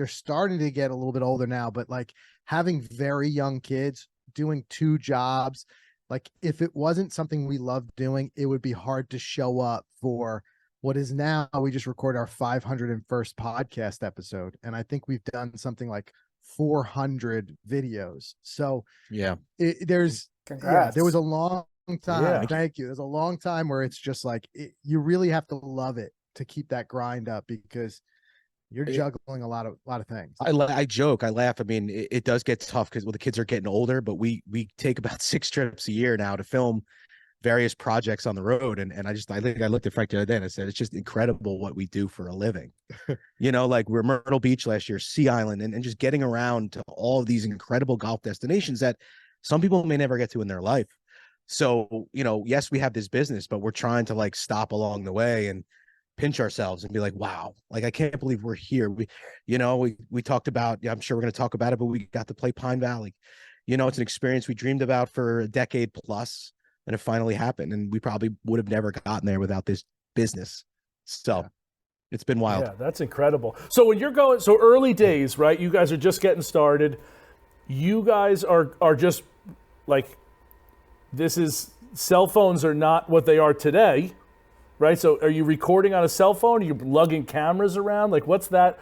starting to get a little bit older now, but like having very young kids doing two jobs, like if it wasn't something we loved doing, it would be hard to show up for what is now, we just record our 501st podcast episode. And I think we've done something like 400 videos. So Yeah. there was a long time. Yeah. Thank you. There's a long time where it's just like, you really have to love it to keep that grind up, because you're juggling a lot of things. I joke, I laugh. I mean, it does get tough because the kids are getting older, but we take about 6 trips a year now to film various projects on the road. And I think I looked at Frank the other day and I said, it's just incredible what we do for a living. Like we're Myrtle Beach last year, Sea Island, and just getting around to all of these incredible golf destinations that some people may never get to in their life. So, yes, we have this business, but we're trying to like stop along the way and pinch ourselves and be like, wow, like I can't believe we're here. We talked about, I'm sure we're going to talk about it, but we got to play Pine Valley. It's an experience we dreamed about for a decade plus, and it finally happened. And we probably would have never gotten there without this business. So it's been wild. Yeah, that's incredible. So when you're going, so early days, right? You guys are just getting started. You guys are just like, cell phones are not what they are today, right? So are you recording on a cell phone? Are you lugging cameras around? Like what's that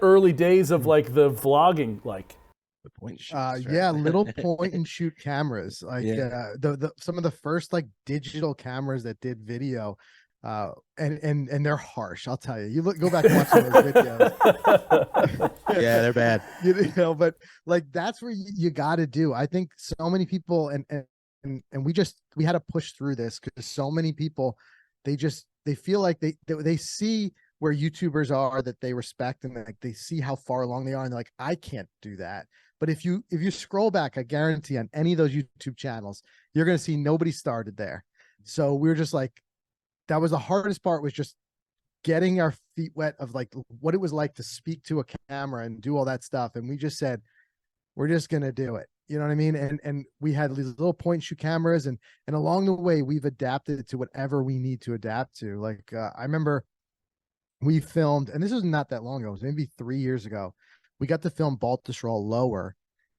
early days of like the vlogging like? The point and shoots, right? Yeah, little point and shoot cameras. Like Yeah. some of the first like digital cameras that did video, and they're harsh. I'll tell you. Go back and watch some of those videos. Yeah, they're bad. But like that's where you got to do. I think so many people, and we had to push through this, because so many people, they feel like they see where YouTubers are that they respect, and like they see how far along they are, and they're like, I can't do that. But if you scroll back, I guarantee on any of those YouTube channels, you're going to see nobody started there. So we were just like, that was the hardest part, was just getting our feet wet of like what it was like to speak to a camera and do all that stuff. And we just said, we're just going to do it. You know what I mean? And we had these little point and shoot cameras, and along the way we've adapted to whatever we need to adapt to. Like I remember we filmed, and this was not that long ago, it was maybe 3 years ago. We got to film Baltusrol Lower,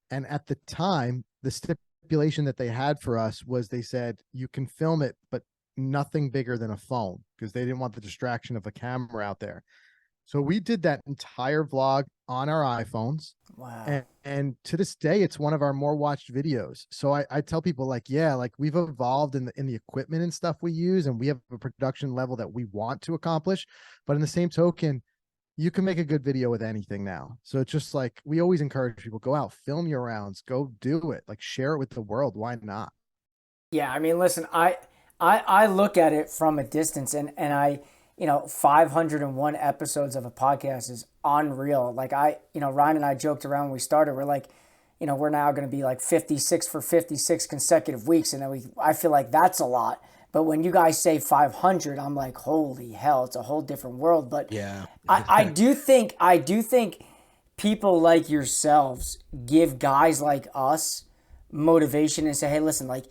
and at the time, the stipulation that they had for us was, they said you can film it, but nothing bigger than a phone, because they didn't want the distraction of a camera out there. So we did that entire vlog on our iPhones. Wow. And to this day, it's one of our more watched videos. So I tell people like, yeah, like we've evolved in the equipment and stuff we use, and we have a production level that we want to accomplish. But in the same token, you can make a good video with anything now. So it's just like, we always encourage people, go out, film your rounds, go do it, like share it with the world. Why not? Yeah, I mean, listen, I look at it from a distance, and I, 501 episodes of a podcast is unreal. Like Ryan and I joked around when we started. We're like, we're now going to be like 56 for 56 consecutive weeks. And then I feel like that's a lot. But when you guys say 500, I'm like, holy hell, it's a whole different world. But Yeah. I do think people like yourselves give guys like us motivation and say, hey, listen, like,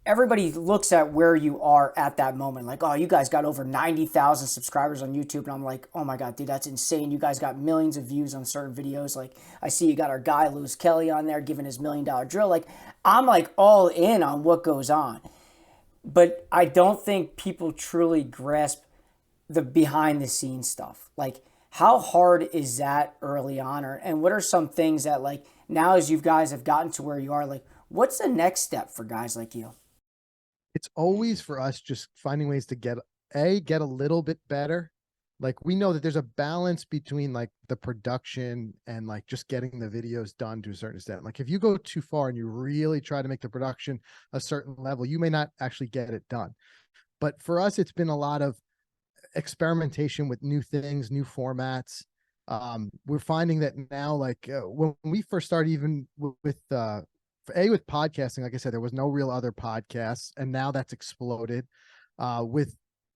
everybody looks at where you are at that moment. Like, oh, you guys got over 90,000 subscribers on YouTube. And I'm like, oh my God, dude, that's insane. You guys got millions of views on certain videos. Like, I see you got our guy, Lewis Kelly, on there giving his $1 million drill. Like, I'm like all in on what goes on. But I don't think people truly grasp the behind the scenes stuff. Like, how hard is that early on? And what are some things that, like, now as you guys have gotten to where you are, like, what's the next step for guys like you? It's always for us just finding ways to get a little bit better, Like we know that there's a balance between like the production and like just getting the videos done to a certain extent. Like if you go too far and you really try to make the production a certain level, you may not actually get it done. But for us, it's been a lot of experimentation with new things, new formats. We're finding that now, like when we first started, even with podcasting, like I said, there was no real other podcasts, and now that's exploded.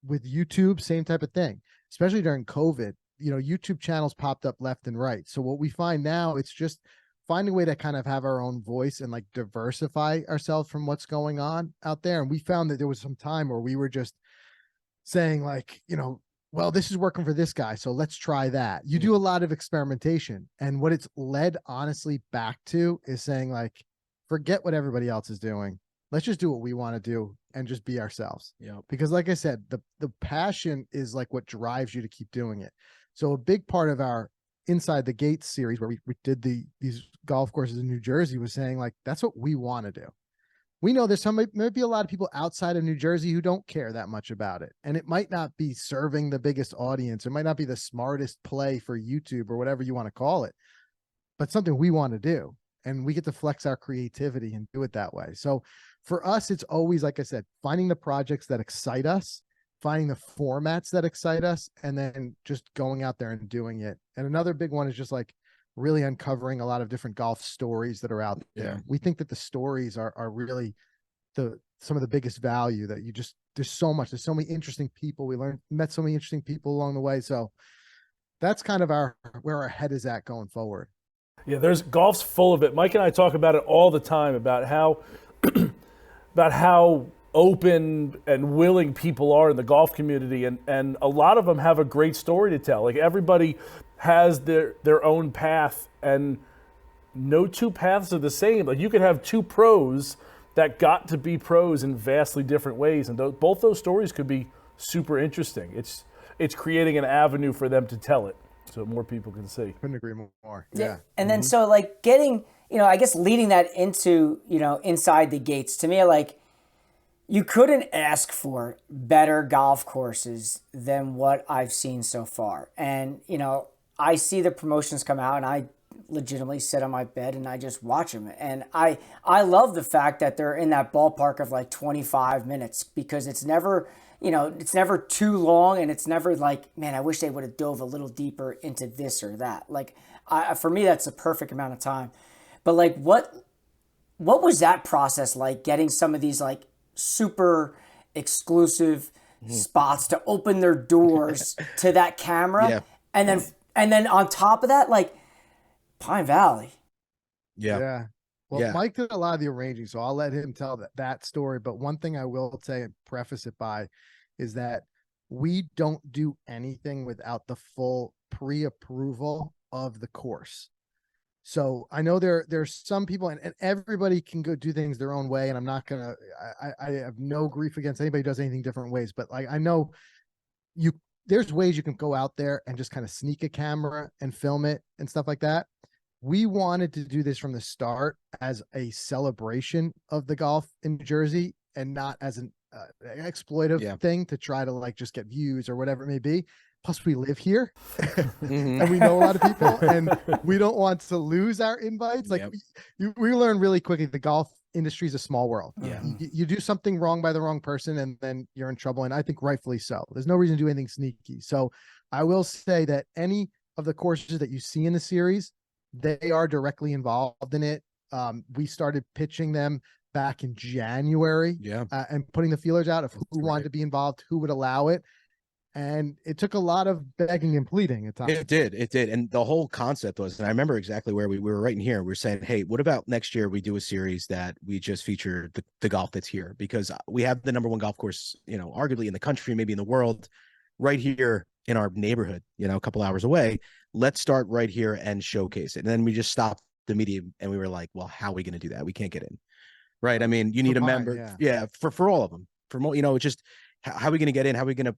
With YouTube, same type of thing, especially during COVID. You know, YouTube channels popped up left and right. So what we find now, it's just finding a way to kind of have our own voice and like diversify ourselves from what's going on out there. And we found that there was some time where we were just saying like, you know, well, this is working for this guy, so let's try that. You do a lot of experimentation, and what it's led honestly back to is saying like, forget what everybody else is doing. Let's just do what we want to do and just be ourselves. Yeah. Because like I said, the passion is like what drives you to keep doing it. So a big part of our Inside the Gates series, where we did these golf courses in New Jersey, was saying like, that's what we want to do. We know there's maybe a lot of people outside of New Jersey who don't care that much about it. And it might not be serving the biggest audience. It might not be the smartest play for YouTube or whatever you want to call it, but something we want to do. And we get to flex our creativity and do it that way. So for us, it's always, like I said, finding the projects that excite us, finding the formats that excite us, and then just going out there and doing it. And another big one is just like really uncovering a lot of different golf stories that are out there. Yeah. We think that the stories are really some of the biggest value that there's so many interesting people. Met so many interesting people along the way. So that's kind of where our head is at going forward. Yeah, golf's full of it. Mike and I talk about it all the time about how open and willing people are in the golf community, and a lot of them have a great story to tell. Like everybody has their own path, and no two paths are the same. Like you could have two pros that got to be pros in vastly different ways, and both those stories could be super interesting. It's creating an avenue for them to tell it, so more people can see. Couldn't agree more. Yeah. And then so like getting, I guess leading that into, Inside the Gates, to me, like you couldn't ask for better golf courses than what I've seen so far. And, I see the promotions come out and I legitimately sit on my bed and I just watch them. And I love the fact that they're in that ballpark of like 25 minutes, because it's never, it's never too long, and it's never like, man, I wish they would have dove a little deeper into this or that. Like for me, that's the perfect amount of time. But like, what was that process like, getting some of these like super exclusive spots to open their doors to that camera? Yeah. And then on top of that, like Pine Valley. Yeah. Yeah. Well, Yeah. Mike did a lot of the arranging, so I'll let him tell that story. But one thing I will say and preface it by is that we don't do anything without the full pre-approval of the course. So I know there's some people, and everybody can go do things their own way, and I'm not gonna. I have no grief against anybody who does anything different ways, but like I know there's ways you can go out there and just kind of sneak a camera and film it and stuff like that. We wanted to do this from the start as a celebration of the golf in New Jersey, and not as an exploitive thing to try to like just get views or whatever it may be. Plus we live here and we know a lot of people, and we don't want to lose our invites. Like we learn really quickly, the golf industry is a small world. Yeah. You do something wrong by the wrong person and then you're in trouble. And I think rightfully so. There's no reason to do anything sneaky. So I will say that any of the courses that you see in the series, they are directly involved in it. We started pitching them back in January and putting the feelers out of who wanted to be involved, who would allow it. And it took a lot of begging and pleading at times. It did. And the whole concept was, and I remember exactly where we were right in here. We were saying, hey, what about next year we do a series that we just feature the golf that's here? Because we have the number one golf course, arguably in the country, maybe in the world, right here in our neighborhood, a couple hours away. Let's start right here and showcase it. And then we just stopped the media and we were like, well, how are we going to do that? We can't get in. Right. I mean, you need a member. Yeah. For all of them. It's just, how are we going to get in? How are we going to,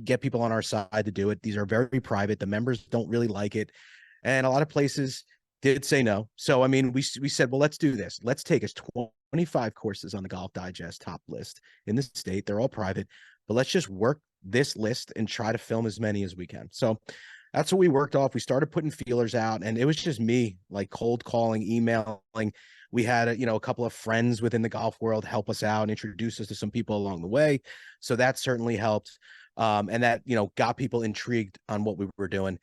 get people on our side to do it? These are very private. The members don't really like it. And a lot of places did say no. So, I mean, we said, well, let's do this. Let's take us 25 courses on the Golf Digest top list in the state. They're all private, but let's just work this list and try to film as many as we can. So that's what we worked off. We started putting feelers out, and it was just me, like cold calling, emailing. We had a couple of friends within the golf world help us out and introduce us to some people along the way. So that certainly helped. And that, got people intrigued on what we were doing.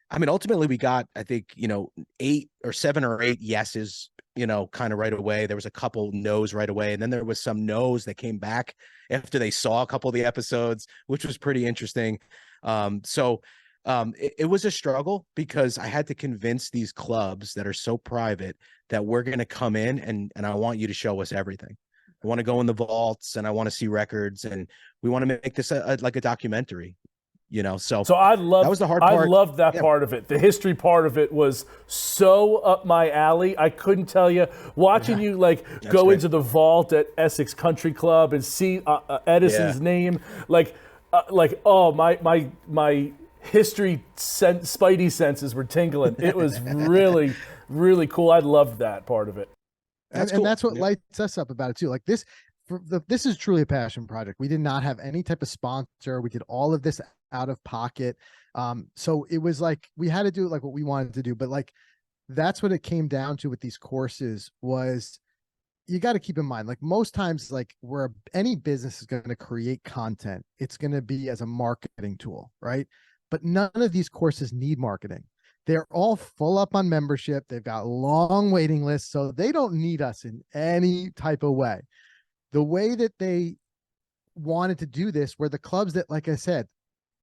I mean, ultimately we got, I think, 7 or 8 yeses, kind of right away. There was a couple no's right away. And then there was some no's that came back after they saw a couple of the episodes, which was pretty interesting. It was a struggle because I had to convince these clubs that are so private that we're going to come in and I want you to show us everything. I want to go in the vaults and I want to see records, and we want to make this like a documentary, So that was the hard part. I loved that part of it. The history part of it was so up my alley. I couldn't tell you. Watching you go into the vault at Essex Country Club and see Edison's name, my history spidey senses were tingling. It was really, really cool. I loved that part of it. And that's what lights us up about it too. Like this, this is truly a passion project. We did not have any type of sponsor. We did all of this out of pocket. So it was like we had to do like what we wanted to do, but like that's what it came down to with these courses was you got to keep in mind, like most times, like where any business is going to create content, it's going to be as a marketing tool, right? But none of these courses need marketing. They're all full up on membership. They've got long waiting lists, so they don't need us in any type of way. The way that they wanted to do this were the clubs that, like I said,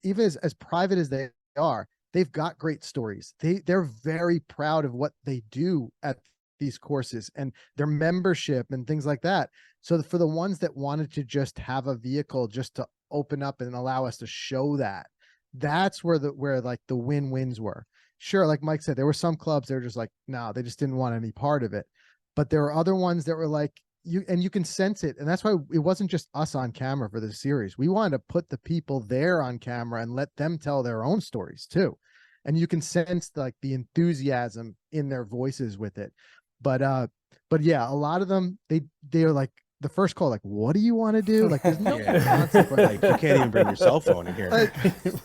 even as private as they are, they've got great stories. They're very proud of what they do at these courses and their membership and things like that. So for the ones that wanted to just have a vehicle just to open up and allow us to show that, that's where the win-wins were. Sure, like Mike said, there were some clubs that were just like, no, they just didn't want any part of it. But there were other ones that were like, you can sense it. And that's why it wasn't just us on camera for the series. We wanted to put the people there on camera and let them tell their own stories too. And you can sense like the enthusiasm in their voices with it. But yeah, a lot of them, they're like, the first call, like, what do you want to do? Like, there's no consequence. Like, you can't even bring your cell phone in here. Like,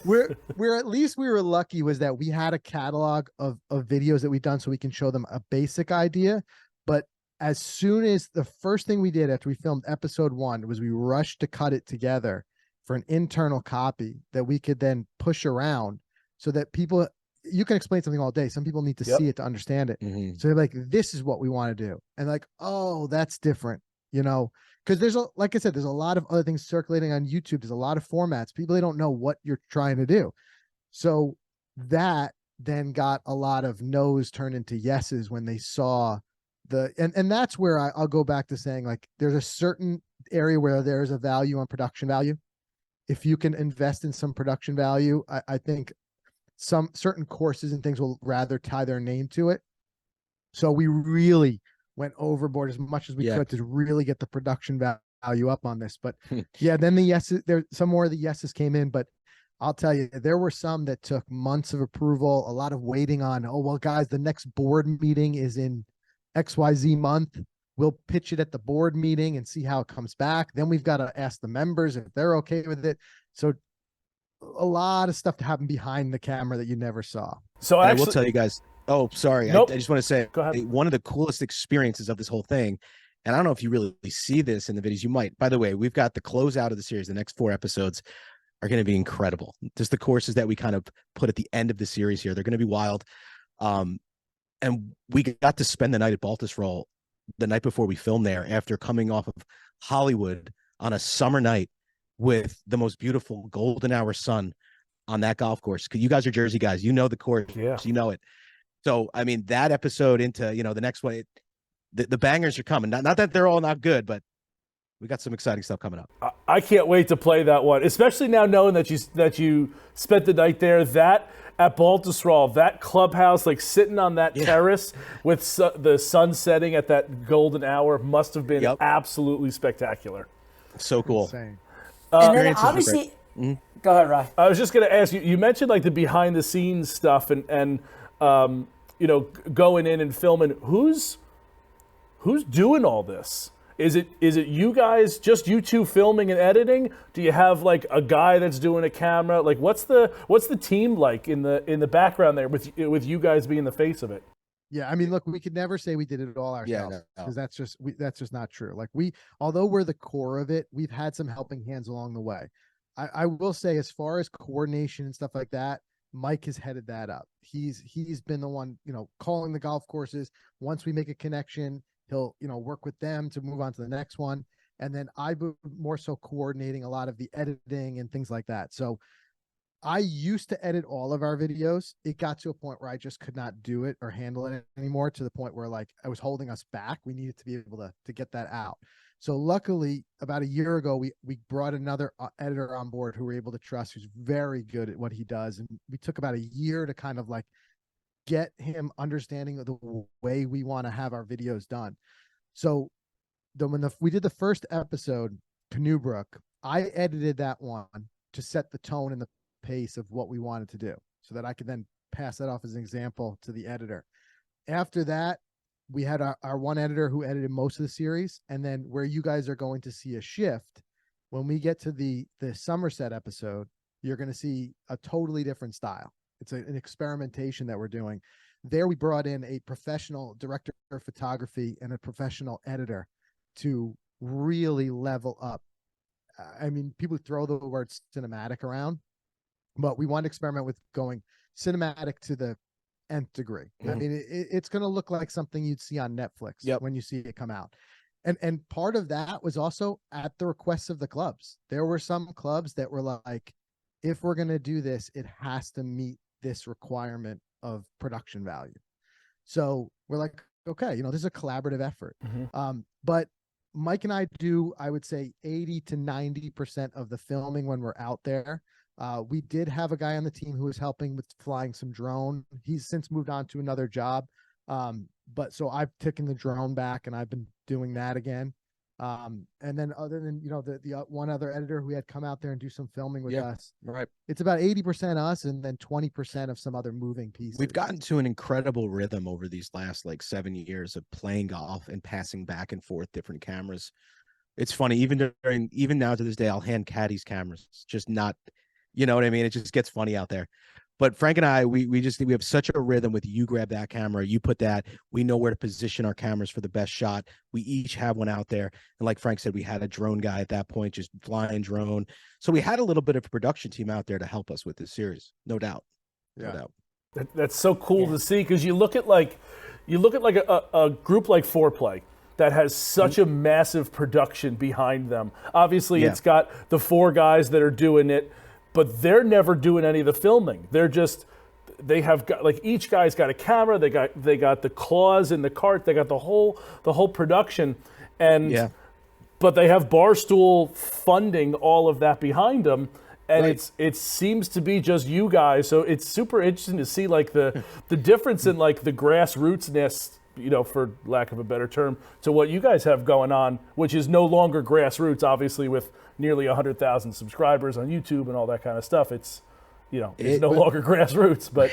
we're at least we were lucky was that we had a catalog of videos that we've done so we can show them a basic idea. But as soon as the first thing we did after we filmed episode 1 was we rushed to cut it together for an internal copy that we could then push around so that people, you can explain something all day. Some people need to see it to understand it. Mm-hmm. So they're like, this is what we want to do. And like, oh, that's different. Because like I said, there's a lot of other things circulating on YouTube. There's a lot of formats. People, they don't know what you're trying to do. So that then got a lot of no's turned into yeses when they saw and that's where I'll go back to saying, like, there's a certain area where there's a value on production value. If you can invest in some production value, I think some certain courses and things will rather tie their name to it. So we really went overboard as much as we could to really get the production value up on this. But yeah, then the yeses, some more of the yeses came in, but I'll tell you, there were some that took months of approval, a lot of waiting on, oh, well, guys, the next board meeting is in XYZ month. We'll pitch it at the board meeting and see how it comes back. Then we've got to ask the members if they're okay with it. So a lot of stuff to happen behind the camera that you never saw. So I will tell you guys, oh, sorry. Nope. I just want to say, go ahead. One of the coolest experiences of this whole thing, and I don't know if you really see this in the videos, you might. By the way, we've got the closeout of the series. The next 4 episodes are going to be incredible. Just the courses that we kind of put at the end of the series here, they're going to be wild. And we got to spend the night at Baltusrol the night before we filmed there after coming off of Hollywood on a summer night with the most beautiful golden hour sun on that golf course. Because you guys are Jersey guys, you know the course, you know it. So, I mean, that episode into, the next one, the bangers are coming. Not that they're all not good, but we got some exciting stuff coming up. I can't wait to play that one, especially now knowing that you spent the night there. That at Baltusrol, that clubhouse, like sitting on that terrace with the sun setting at that golden hour, must have been absolutely spectacular. So cool. And then obviously, go ahead, Ryan. I was just going to ask you. You mentioned like the behind the scenes stuff and going in and filming. Who's doing all this? Is it you guys, just you two filming and editing? Do you have like a guy that's doing a camera? Like what's the team like in the background there with you guys being the face of it? Yeah, I mean, look, we could never say we did it all ourselves because that's just not true. Like although we're the core of it, we've had some helping hands along the way. I will say, as far as coordination and stuff like that, Mike has headed that up. He's been the one, calling the golf courses. Once we make a connection, he'll, work with them to move on to the next one. And then I've been more so coordinating a lot of the editing and things like that. So I used to edit all of our videos. It got to a point where I just could not do it or handle it anymore, to the point where like I was holding us back. We needed to be able to get that out. So luckily, about a year ago, we brought another editor on board who we're able to trust, who's very good at what he does. And we took about a year to kind of like get him understanding of the way we want to have our videos done. So when we did the first episode, Canoe Brook, I edited that one to set the tone and the pace of what we wanted to do, so that I could then pass that off as an example to the editor. After that, we had our one editor who edited most of the series. And then where you guys are going to see a shift, when we get to the Somerset episode, you're going to see a totally different style. It's an experimentation that we're doing. There we brought in a professional director of photography and a professional editor to really level up. I mean, people throw the word cinematic around, but we want to experiment with going cinematic to the nth degree. I mean, it's going to look like something you'd see on Netflix when you see it come out. And part of that was also at the request of the clubs. There were some clubs that were like, if we're going to do this, it has to meet this requirement of production value. So we're like, okay, this is a collaborative effort. But Mike and I do, I would say 80 to 90% of the filming when we're out there. We did have a guy on the team who was helping with flying some drone. He's since moved on to another job. But so I've taken the drone back and I've been doing that again. And then other than, the one other editor who had come out there and do some filming with us, right. It's about 80% us and then 20% of some other moving pieces. We've gotten to an incredible rhythm over these last like 7 years of playing golf and passing back and forth different cameras. It's funny, even now to this day, I'll hand caddies cameras, just not, you know what I mean? It just gets funny out there. But Frank and I, we have such a rhythm with, you grab that camera, you put that, we know where to position our cameras for the best shot. We each have one out there. And like Frank said, we had a drone guy at that point, just flying drone. So we had a little bit of a production team out there to help us with this series. No doubt. No doubt. That's so cool to see, because you look at like a group like Foreplay that has such a massive production behind them. Obviously, it's got the four guys that are doing it, but they're never doing any of the filming. They have got, like, each guy's got a camera. They got the claws in the cart. They got the whole production, but they have Barstool funding all of that behind them. And it seems to be just you guys. So it's super interesting to see like the difference in like the grassrootsness, for lack of a better term, to what you guys have going on, which is no longer grassroots, obviously, with nearly 100,000 subscribers on YouTube and all that kind of stuff. It's, it's no longer grassroots, but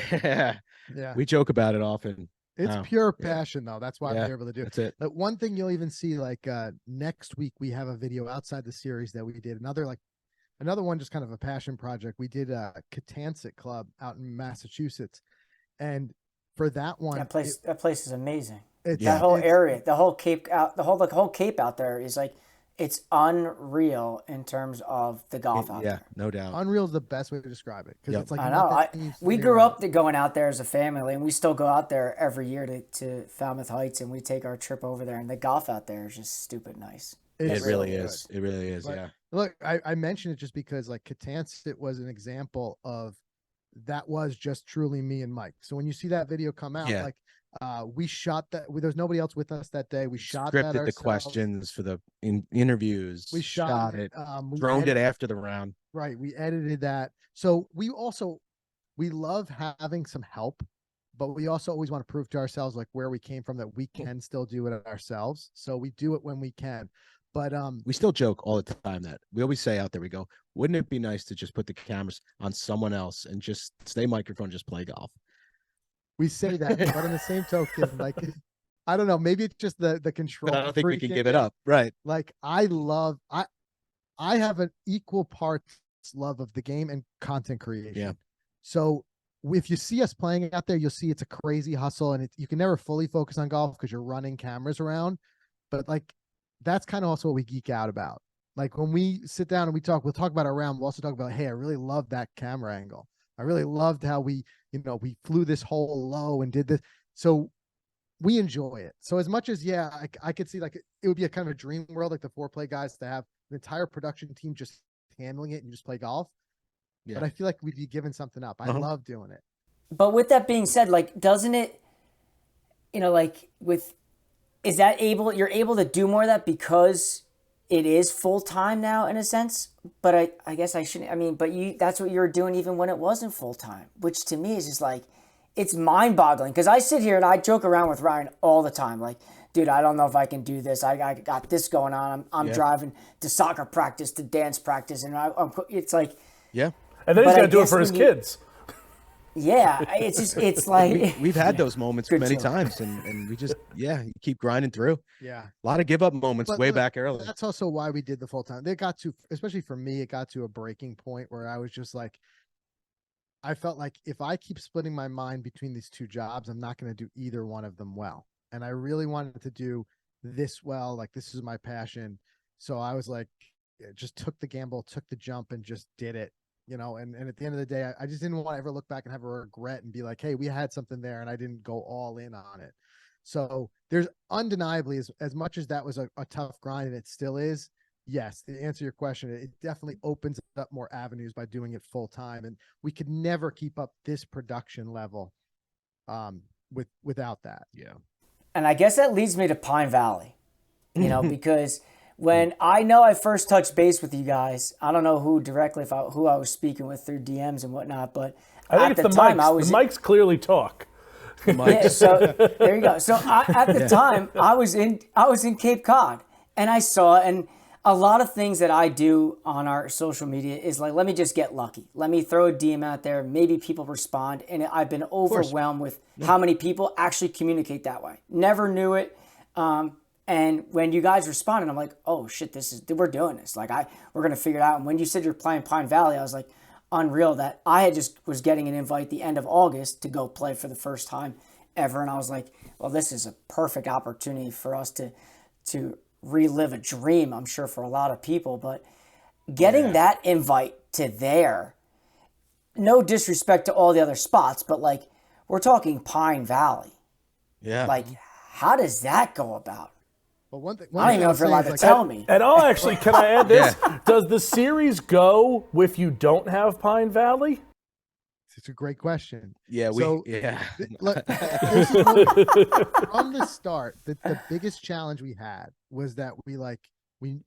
we joke about it often. It's pure passion, though. That's why I'm able to do it. That's it. But one thing you'll even see, like next week, we have a video outside the series that we did. Another one, just kind of a passion project. We did a Catanset Club out in Massachusetts, and for that one, that place is amazing. That whole area, the whole Cape out there is like, it's unreal in terms of the golf out there. Yeah, no doubt. Unreal is the best way to describe it, because it's like, I know. We grew up going out there as a family, and we still go out there every year to Falmouth Heights, and we take our trip over there. And the golf out there is just stupid nice. It really is. It really is. But, look, I mentioned it just because like Catanset was an example of that was just truly me and Mike. So when you see that video come out, like we shot that. There was nobody else with us that day. We shot that ourselves. The questions for the interviews. We shot it. Droned it after the round. Right. We edited that. So we love having some help, but we also always want to prove to ourselves like where we came from, that we can still do it ourselves. So we do it when we can. But we still joke all the time that we always say out there, we go, wouldn't it be nice to just put the cameras on someone else and just stay microphone, just play golf? We say that, but in the same token, like I don't know. Maybe it's just the control. But I don't think we freak can in give it me. up. Right. Like I have an equal parts love of the game and content creation. Yeah. So if you see us playing out there, you'll see it's a crazy hustle, and you can never fully focus on golf because you're running cameras around. But like that's kind of also what we geek out about. Like when we sit down and we'll talk about our round. We'll also talk about, hey, I really love that camera angle. I really loved how we flew this hole low and did this. So we enjoy it. So as much as, yeah, I could see like it would be a kind of a dream world, like the 4Play guys, to have an entire production team just handling it and you just play golf. Yeah. But I feel like we'd be giving something up. I love doing it. But with that being said, like, doesn't it, like you're able to do more of that because it is full time now in a sense? But I guess I shouldn't, but that's what you were doing even when it wasn't full time, which to me is just like, it's mind boggling. Cause I sit here and I joke around with Ryan all the time. Like, dude, I don't know if I can do this. I got this going on. I'm driving to soccer practice, to dance practice. And it's like, Yeah. And then he's got to do it for his kids. yeah, it's like We've had those moments many joke. times, and we just, you keep grinding through. Yeah. A lot of give up moments But way look, back early. That's also why we did the full time. They got to, especially for me, it got to a breaking point where I was just like, I felt like if I keep splitting my mind between these two jobs, I'm not going to do either one of them well. And I really wanted to do this well. Like, this is my passion. So I was like, just took the gamble, took the jump, and just did it. And at the end of the day, I just didn't want to ever look back and have a regret and be like, hey, we had something there and I didn't go all in on it. So there's undeniably, as much as that was a tough grind, and it still is, yes, to answer your question, it definitely opens up more avenues by doing it full time. And we could never keep up this production level without that. Yeah. And I guess that leads me to Pine Valley, because when I first touched base with you guys, I don't know who directly, who I was speaking with through DMs and whatnot, but I think at it's the the time mics. I was The mics clearly talk. yeah, so there you go. So at the time I was in Cape Cod, and I saw, and a lot of things that I do on our social media is like, let me just get lucky. Let me throw a DM out there. Maybe people respond. And I've been overwhelmed with how many people actually communicate that way. Never knew it. And when you guys responded, I'm like, oh shit, we're doing this. Like we're going to figure it out. And when you said you're playing Pine Valley, I was like, unreal that I was getting an invite the end of August to go play for the first time ever. And I was like, well, this is a perfect opportunity for us to relive a dream, I'm sure, for a lot of people. But getting that invite to there, no disrespect to all the other spots, but like, we're talking Pine Valley. Yeah. Like, how does that go about? But one thing, I don't even know if you're allowed to tell me. And can I add this? Does the series go if you don't have Pine Valley? It's a great question. Yeah. Look, from the start, the biggest challenge we had was that we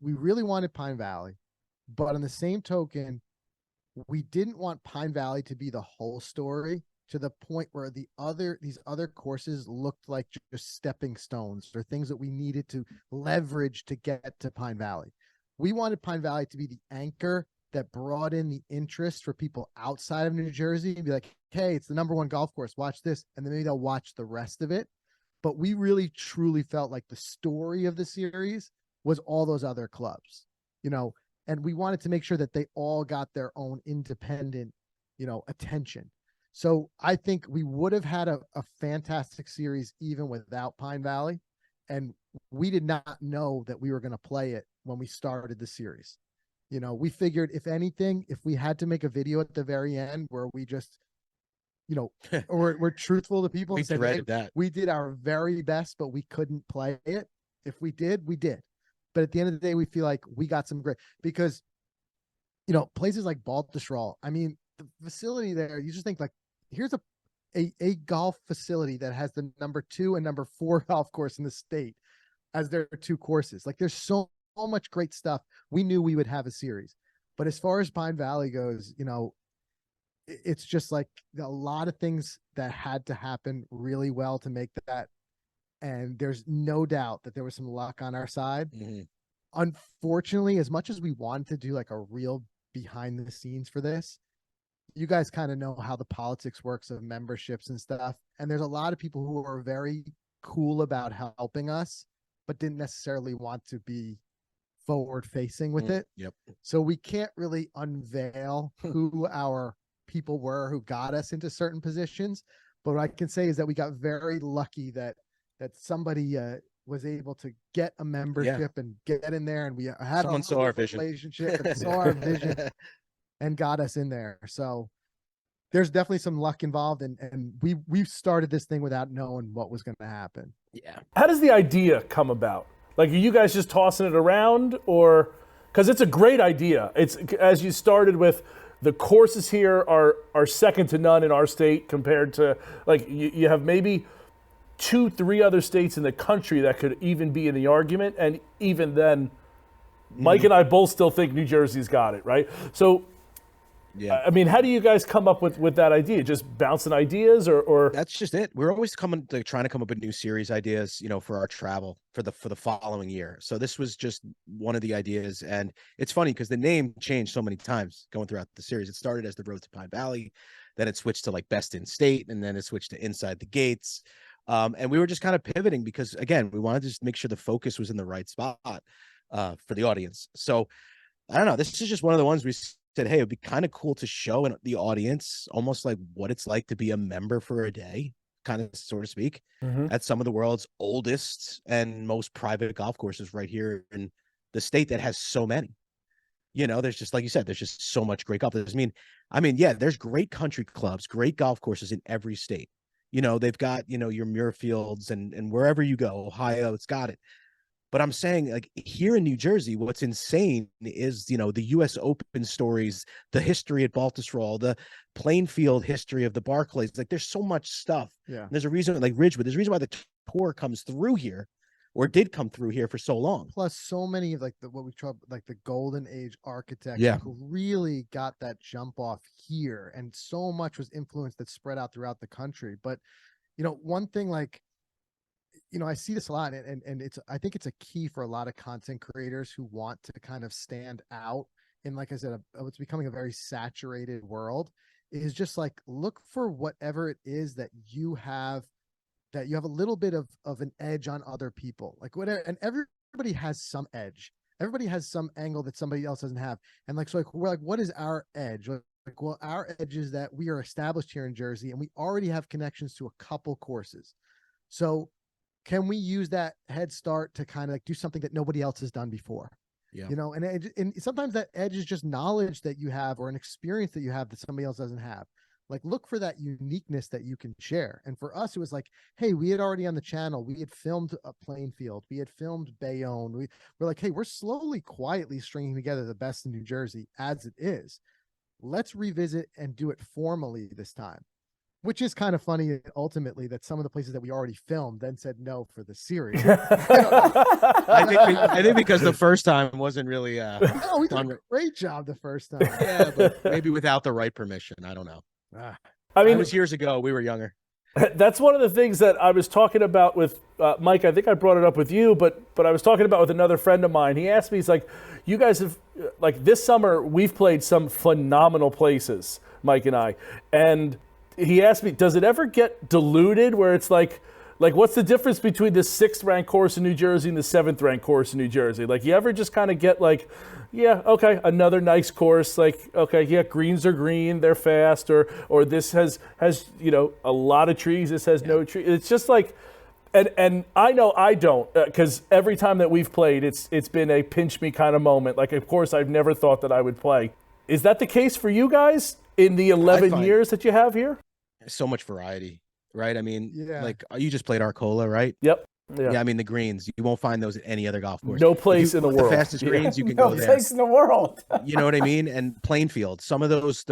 really wanted Pine Valley, but on the same token, we didn't want Pine Valley to be the whole story, to the point where these other courses looked like just stepping stones or things that we needed to leverage to get to Pine Valley. We wanted Pine Valley to be the anchor that brought in the interest for people outside of New Jersey and be like, hey, it's the #1 golf course, watch this. And then maybe they'll watch the rest of it. But we really, truly felt like the story of the series was all those other clubs, and we wanted to make sure that they all got their own independent, attention. So I think we would have had a fantastic series even without Pine Valley. And we did not know that we were going to play it when we started the series. We figured, if anything, if we had to make a video at the very end where we just, or we're truthful to people We and said, dreaded hey, that. we did our very best, but we couldn't play it. If we did, we did. But at the end of the day, we feel like we got some great, because, places like Baltusrol, I mean, the facility there, you just think like, here's a golf facility that has the #2 and #4 golf course in the state as their two courses. Like, there's so much great stuff. We knew we would have a series. But as far as Pine Valley goes, it's just like a lot of things that had to happen really well to make that. And there's no doubt that there was some luck on our side. Mm-hmm. Unfortunately, as much as we wanted to do like a real behind the scenes for this, you guys kind of know how the politics works of memberships and stuff. And there's a lot of people who are very cool about helping us, but didn't necessarily want to be forward facing with it. Yep. So we can't really unveil who our people were who got us into certain positions. But what I can say is that we got very lucky that somebody was able to get a membership and get in there, and we had Someone saw our vision. relationship and saw our vision and got us in there. So there's definitely some luck involved, and we started this thing without knowing what was going to happen. Yeah. How does the idea come about? Like, are you guys just tossing it around, or because it's a great idea? It's, as you started with, the courses here are second to none in our state compared to, like, you have maybe 2-3 other states in the country that could even be in the argument, and even then, Mike and I both still think New Jersey's got it, right? So, Yeah. I mean, how do you guys come up with that idea? Just bouncing ideas, or That's just it. We're always trying to come up with new series ideas, for our travel for the following year. So this was just one of the ideas, and it's funny because the name changed so many times going throughout the series. It started as the Road to Pine Valley, then it switched to like Best in State, and then it switched to Inside the Gates. And we were just kind of pivoting because, again, we wanted to just make sure the focus was in the right spot for the audience. So I don't know. This is just one of the ones we said, hey, it'd be kind of cool to show the audience almost like what it's like to be a member for a day, kind of, so to speak, at some of the world's oldest and most private golf courses right here in the state that has so many. There's just, like you said, there's just so much great golf. Yeah, there's great country clubs, great golf courses in every state. They've got, your Muirfields and wherever you go, Ohio, it's got it. But I'm saying, like, here in New Jersey, what's insane is, the U.S. Open stories, the history at Baltusrol, the Plainfield history of the Barclays. Like, there's so much stuff. Yeah. And there's a reason, like Ridgewood, there's a reason why the tour comes through here, or did come through here for so long. Plus, so many of what we call like the golden age architects who really got that jump off here, and so much was influenced that spread out throughout the country. But one thing, like, I see this a lot, and I think it's a key for a lot of content creators who want to kind of stand out in, like I said, it's becoming a very saturated world, is just like, look for whatever it is that you have a little bit of an edge on other people, like whatever. And everybody has some edge. Everybody has some angle that somebody else doesn't have. And like, so like, we're like, what is our edge? Like, well, our edge is that we are established here in Jersey and we already have connections to a couple courses. So can we use that head start to kind of like do something that nobody else has done before? Yeah. And sometimes that edge is just knowledge that you have or an experience that you have that somebody else doesn't have. Like, look for that uniqueness that you can share. And for us, it was like, hey, we had already on the channel, we had filmed a Plainfield, we had filmed Bayonne. We're like, hey, we're slowly, quietly stringing together the best in New Jersey as it is. Let's revisit and do it formally this time. Which is kind of funny, ultimately, that some of the places that we already filmed then said no for the series. I think because the first time wasn't really no, we did a great job the first time. Yeah, but maybe without the right permission. I don't know. I mean, it was years ago. We were younger. That's one of the things that I was talking about with Mike. I think I brought it up with you, but I was talking about with another friend of mine. He asked me, he's like, you guys have, like, this summer, we've played some phenomenal places, Mike and I. And he asked me, does it ever get diluted where it's like what's the difference between the 6th ranked course in New Jersey and the 7th ranked course in New Jersey? Like, you ever just kind of get like, yeah, okay, another nice course, like, okay, yeah, greens are green, they're fast, or this has a lot of trees, this has no tree. It's just like, and I know I don't, because every time that we've played, it's been a pinch me kind of moment. Like, of course, I've never thought that I would play. Is that the case for you guys in the 11 years that you have here? So much variety, right? I mean, Yeah. like, you just played Arcola, right? Yep. Yeah, I mean, the greens, you won't find those at any other golf course. No place in the world. The fastest greens, you can No go there. place in the world. You know what I mean? And Plainfield, some of those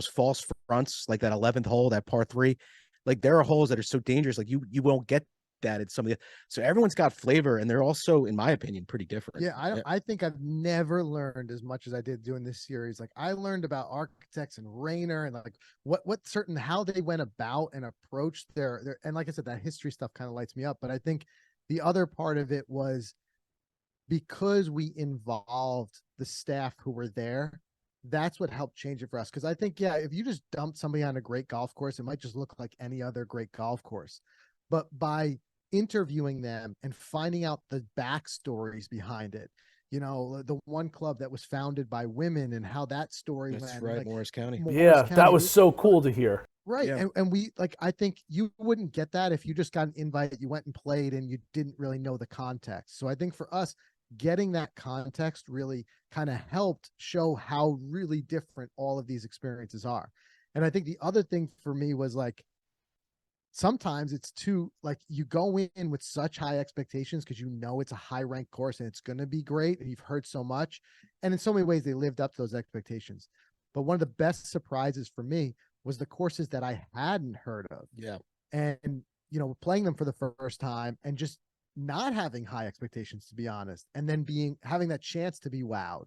false fronts, like that 11th hole, that par 3, like, there are holes that are so dangerous. Like, you won't get that at some of the. So everyone's got flavor, and they're also, in my opinion, pretty different. Yeah, I think I've never learned as much as I did doing this series. Like, I learned about architects and Rayner and like how they went about and approached their and, like I said, that history stuff kind of lights me up. But I think the other part of it was because we involved the staff who were there. That's what helped change it for us. Because I think, yeah, if you just dumped somebody on a great golf course, it might just look like any other great golf course. But by interviewing them and finding out the backstories behind it. You know, the one club that was founded by women and how that story That's went. right, Like, Morris County. Yeah, that was so cool to hear. Right. Yeah. And we, like, I think you wouldn't get that if you just got an invite, you went and played and you didn't really know the context. So I think for us, getting that context really kind of helped show how really different all of these experiences are. And I think the other thing for me was like, sometimes it's too, like, you go in with such high expectations because you know it's a high ranked course and it's going to be great and you've heard so much. And in so many ways, they lived up to those expectations. But one of the best surprises for me was the courses that I hadn't heard of. Yeah. And, you know, playing them for the first time and just not having high expectations, to be honest, and then having that chance to be wowed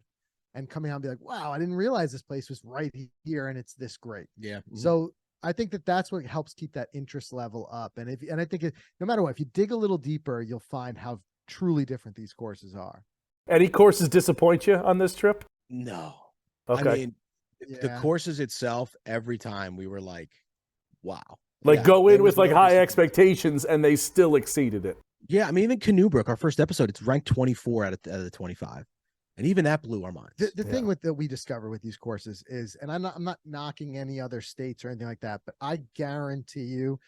and coming out and be like, wow, I didn't realize this place was right here and it's this great. Yeah. Mm-hmm. So I think that's what helps keep that interest level up. And I think no matter what, if you dig a little deeper, you'll find how truly different these courses are. Any courses disappoint you on this trip? No. Okay. I mean, the courses itself, every time we were like, wow. Like, go in with like high expectations and they still exceeded it. Yeah. I mean, even Canoebrook, our first episode, it's ranked 24 out of the 25. And even that blew our minds. The thing that we discover with these courses is, and I'm not knocking any other states or anything like that, but I guarantee you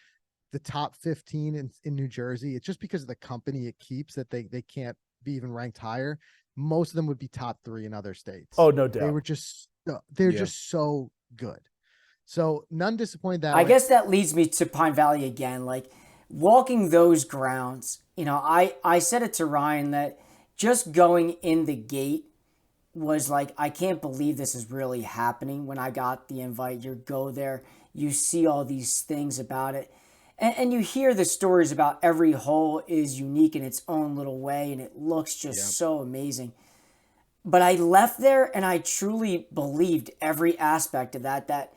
the top 15 in New Jersey, it's just because of the company it keeps that they can't be even ranked higher. Most of them would be top 3 in other states. Oh, no doubt. They were just so good. So none disappointed that I way. guess that leads me to Pine Valley again. Like, walking those grounds, you know, I said it to Ryan that just going in the gate was like, I can't believe this is really happening. When I got the invite, you go there, you see all these things about it. And you hear the stories about every hole is unique in its own little way, and it looks just so amazing. But I left there and I truly believed every aspect of that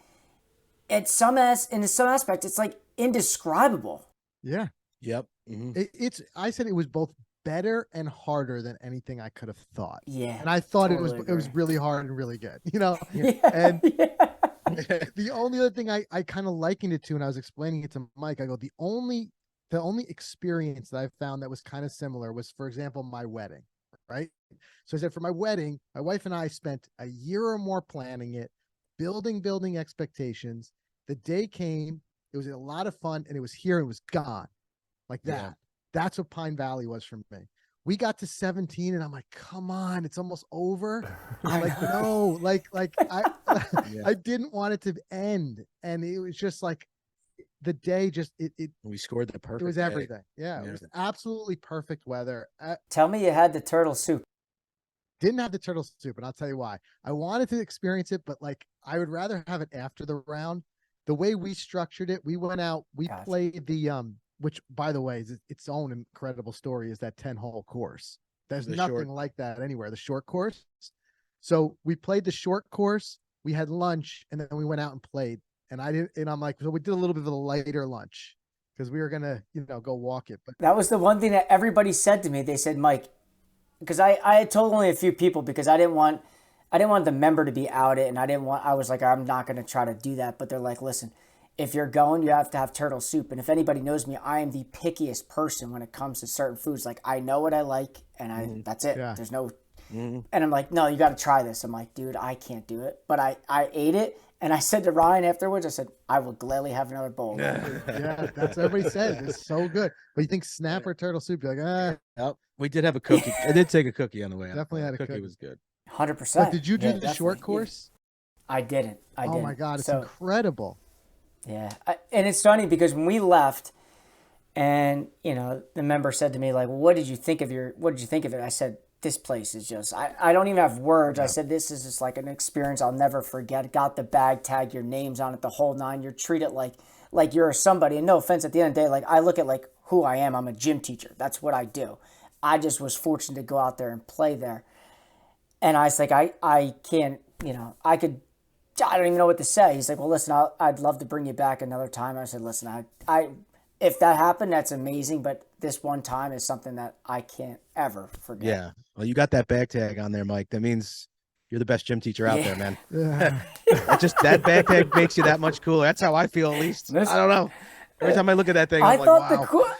in some aspect, it's like indescribable. Yeah. Yep. Mm-hmm. I said it was both better and harder than anything I could have thought. Yeah. And I thought totally it was really hard and really good, you know? Yeah. And the only other thing I kind of likened it to, and I was explaining it to Mike, I go, the only experience that I found that was kind of similar was, for example, my wedding, right? So I said, for my wedding, my wife and I spent a year or more planning it, building expectations. The day came, it was a lot of fun, and it was here, and it was gone. Like that. Yeah. That's what Pine Valley was for me. We got to 17 and I'm like, come on, it's almost over. I'm like, no, I didn't want it to end. And it was just like the day we scored the perfect. It was everything. Day. Yeah. It was absolutely perfect weather. Tell me you had the turtle soup. Didn't have the turtle soup, and I'll tell you why. I wanted to experience it, but like I would rather have it after the round. The way we structured it, we went out, we played the which, by the way, is its own incredible story, is that 10-hole course. There's nothing like that anywhere, the short course. So we played the short course, we had lunch, and then we went out and played. And I'm like, so we did a little bit of a lighter lunch because we were going to, go walk it. But that was the one thing that everybody said to me. They said, Mike, because I had told only a few people because I didn't want the member to be outed, and I was like, I'm not going to try to do that. But they're like, listen, if you're going, you have to have turtle soup. And if anybody knows me, I am the pickiest person when it comes to certain foods. Like, I know what I like, and that's it. Yeah. There's no, and I'm like, no, you got to try this. I'm like, dude, I can't do it. But I ate it, and I said to Ryan afterwards, I said, I will gladly have another bowl. Yeah, that's what everybody says. It's so good. But you think snap or turtle soup? You're like, Yep. We did have a cookie. I did take a cookie on the way out. Definitely had a cookie. Was good. 100%. But did you do the short course? I didn't. Oh my God, it's incredible. Yeah, and it's funny because when we left, and the member said to me like, what did you think of it? I said, this place is just, I don't even have words. Yeah. I said, this is just like an experience I'll never forget. Got the bag tag, your name's on it, the whole nine. You're treated like you're somebody. And no offense, at the end of the day, like I look at like who I am. I'm a gym teacher. That's what I do. I just was fortunate to go out there and play there. And I was like, I can't, I don't even know what to say. He's like, well, listen, I'd love to bring you back another time. I said, listen, I if that happened, that's amazing. But this one time is something that I can't ever forget. Yeah. Well, you got that bag tag on there, Mike. That means you're the best gym teacher out there, man. Yeah. that bag tag makes you that much cooler. That's how I feel, at least. I don't know. Every time I look at that thing, I'm like, wow.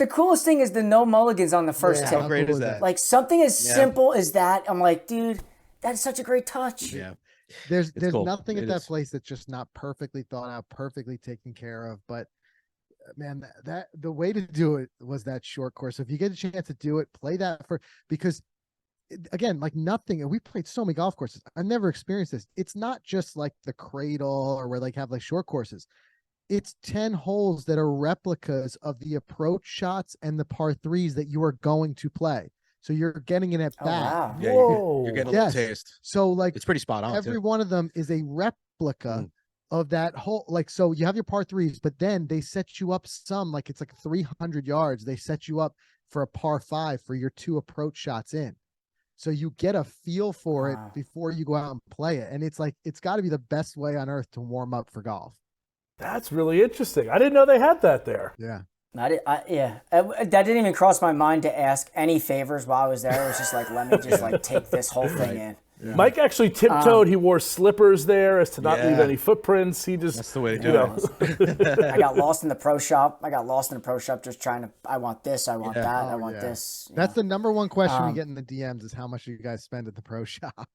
The coolest thing is the no mulligans on the first How tip. great cool is is that? Like something as simple as that. I'm like, dude, that's such a great touch. Yeah. There's cool. nothing at It that is. place that's just not perfectly thought out, perfectly taken care of. But man, that the way to do it was that short course. So if you get a chance to do it, play that because again, like nothing. And we played so many golf courses. I've never experienced this. It's not just like the Cradle or where like have like short courses. It's 10 holes that are replicas of the approach shots and the par threes that you are going to play. So you're getting it at Oh, bat. wow. Yeah, Whoa. you're getting a little Yes. taste. So like It's pretty spot on. every too. one of them is a replica of that whole, like, so you have your par threes, but then they set you up some, like it's like 300 yards. They set you up for a par 5 for your 2 approach shots in. So you get a feel for it Wow. before you go out and play it. And it's like, it's got to be the best way on earth to warm up for golf. That's really interesting. I didn't know they had that there. Yeah. That didn't even cross my mind to ask any favors while I was there. It was just like, let me just like take this whole thing in. Yeah. Mike actually tiptoed. He wore slippers there as to not leave Yeah. any footprints. He just, That's the way to you do know, it. I got lost in the pro shop. just trying to, I want this, I want Yeah. that, I Oh, want yeah. this. you That's know. the number one question we get in the DMs is how much do you guys spend at the pro shop?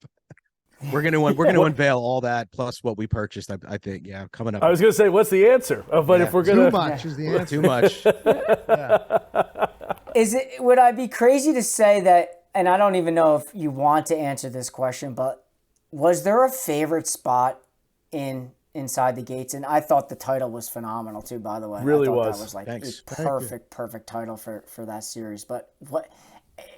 We're gonna unveil all that plus what we purchased. I think. Yeah, coming up. I was going to say, what's the answer? But Yeah. if we're Too going to, much is the answer. Too much. Would I be crazy to say that, and I don't even know if you want to answer this question, but was there a favorite spot inside the gates? And I thought the title was phenomenal too, by the way. Really I thought was. that was like Thanks. a perfect title for that series. But what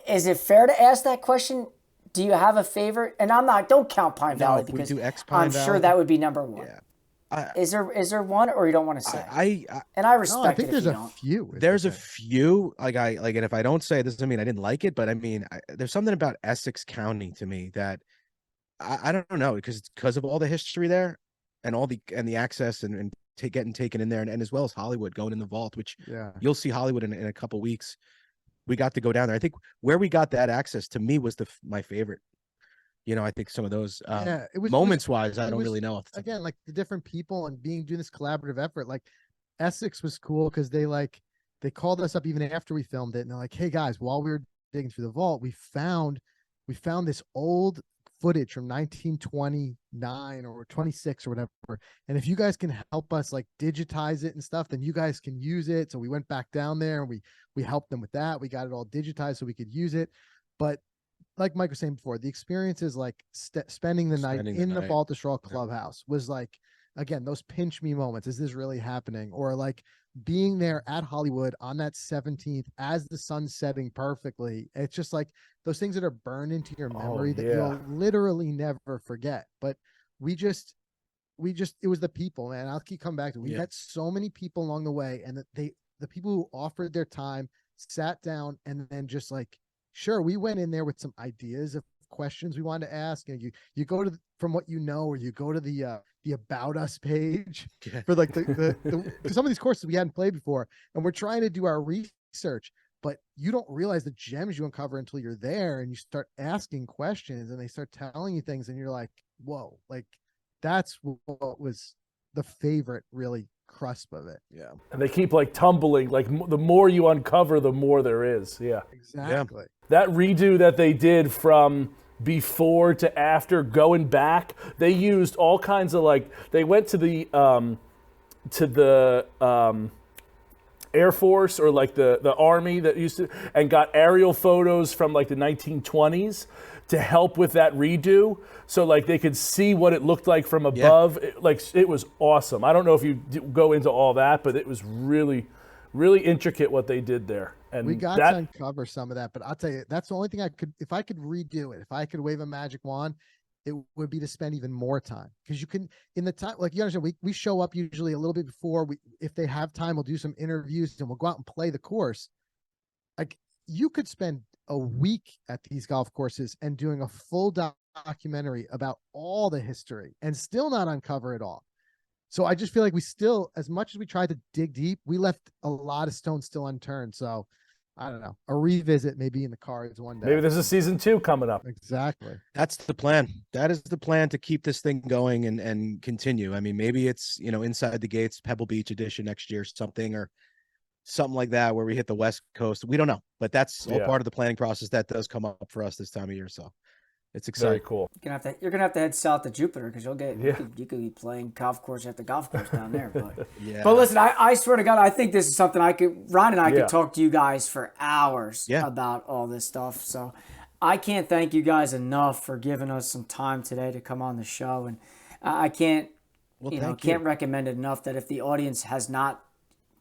is it fair to ask that question? Do you have a favorite? And don't count Pine Valley if we because do X Pine I'm sure Valley- that would be number one. Yeah. Is there one, or you don't want to say? I And I No, respect I think it if there's you a don't. few. is there's the a thing. few and if I don't say it, this doesn't mean I didn't like it, but I mean there's something about Essex County to me that I don't know because of all the history there and all the access and getting taken in there and as well as Hollywood going in the vault, which Yeah. you'll see Hollywood in a couple weeks. We got to go down there. I think where we got that access to me was my favorite. You know, I think some of those It was moments wise, I it don't was- really know. again, like the different people and doing this collaborative effort. Like Essex was cool because they called us up even after we filmed it, and they're like, "Hey guys, while we were digging through the vault, we found this old footage from 1929 or 26 or whatever. And if you guys can help us like digitize it and stuff, then you guys can use it." So we went back down there and we helped them with that. We got it all digitized so we could use it. But like Mike was saying before, the experience is like spending the night in the Baltusrol Clubhouse was like, again, those pinch me moments. Is this really happening? Or like being there at Hollywood on that 17th as the sun's setting perfectly. It's just like those things that are burned into your memory that you'll literally never forget. But it was the people, man. I'll keep coming back to it. We met so many people along the way, and the people who offered their time, sat down, and then just like, sure, we went in there with some ideas of questions we wanted to ask. And you go to from what you know, or you go to the About Us page for like the some of these courses we hadn't played before, and we're trying to do our research, but you don't realize the gems you uncover until you're there and you start asking questions and they start telling you things and you're like, whoa, like that's what was the favorite really crusp of it. Yeah. And they keep like tumbling. Like the more you uncover, the more there is. Yeah. Exactly. That redo that they did from before to after going back, they used all kinds of like, they went to the Air Force or like the Army that used to, and got aerial photos from like the 1920s to help with that redo. So like they could see what it looked like from above. It was awesome. I don't know if you go into all that, but it was really, really intricate what they did there. And we got to uncover some of that, but I'll tell you, that's the only thing if I could redo it, if I could wave a magic wand, it would be to spend even more time. Because you can, in the time, like you understand, we show up usually a little bit before. If they have time, we'll do some interviews and we'll go out and play the course. Like you could spend a week at these golf courses and doing a full documentary about all the history and still not uncover it all. So I just feel like we still, as much as we tried to dig deep, we left a lot of stones still unturned. So I don't know, a revisit maybe in the cards one day. maybe there's a season 2 coming up. Exactly. That's the plan. That is the plan to keep this thing going and continue. I mean, maybe it's, inside the gates, Pebble Beach edition next year, something, or something like that where we hit the West Coast. We don't know, but that's all Yeah. part of the planning process that does come up for us this time of year. So it's Very exciting. cool. You're gonna have to head south to Jupiter because Yeah. you could be playing golf course after golf course down there. But Yeah. but listen, I swear to God, I think this is something Ryan and I Yeah. could talk to you guys for hours Yeah. about all this stuff. So I can't thank you guys enough for giving us some time today to come on the show, and I can't Well, can't thank you. recommend it enough that if the audience has not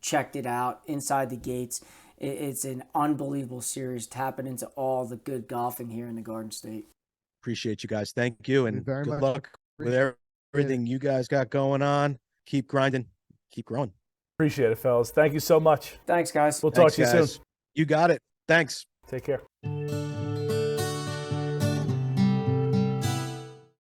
checked it out, Inside the Gates, it's an unbelievable series tapping into all the good golfing here in the Garden State. Appreciate you guys. Thank you. And very good much luck with appreciate everything you guys got going on. Keep grinding. Keep growing. Appreciate it, fellas. Thank you so much. Thanks, guys. We'll talk Thanks, to you guys. soon. You got it. Thanks. Take care.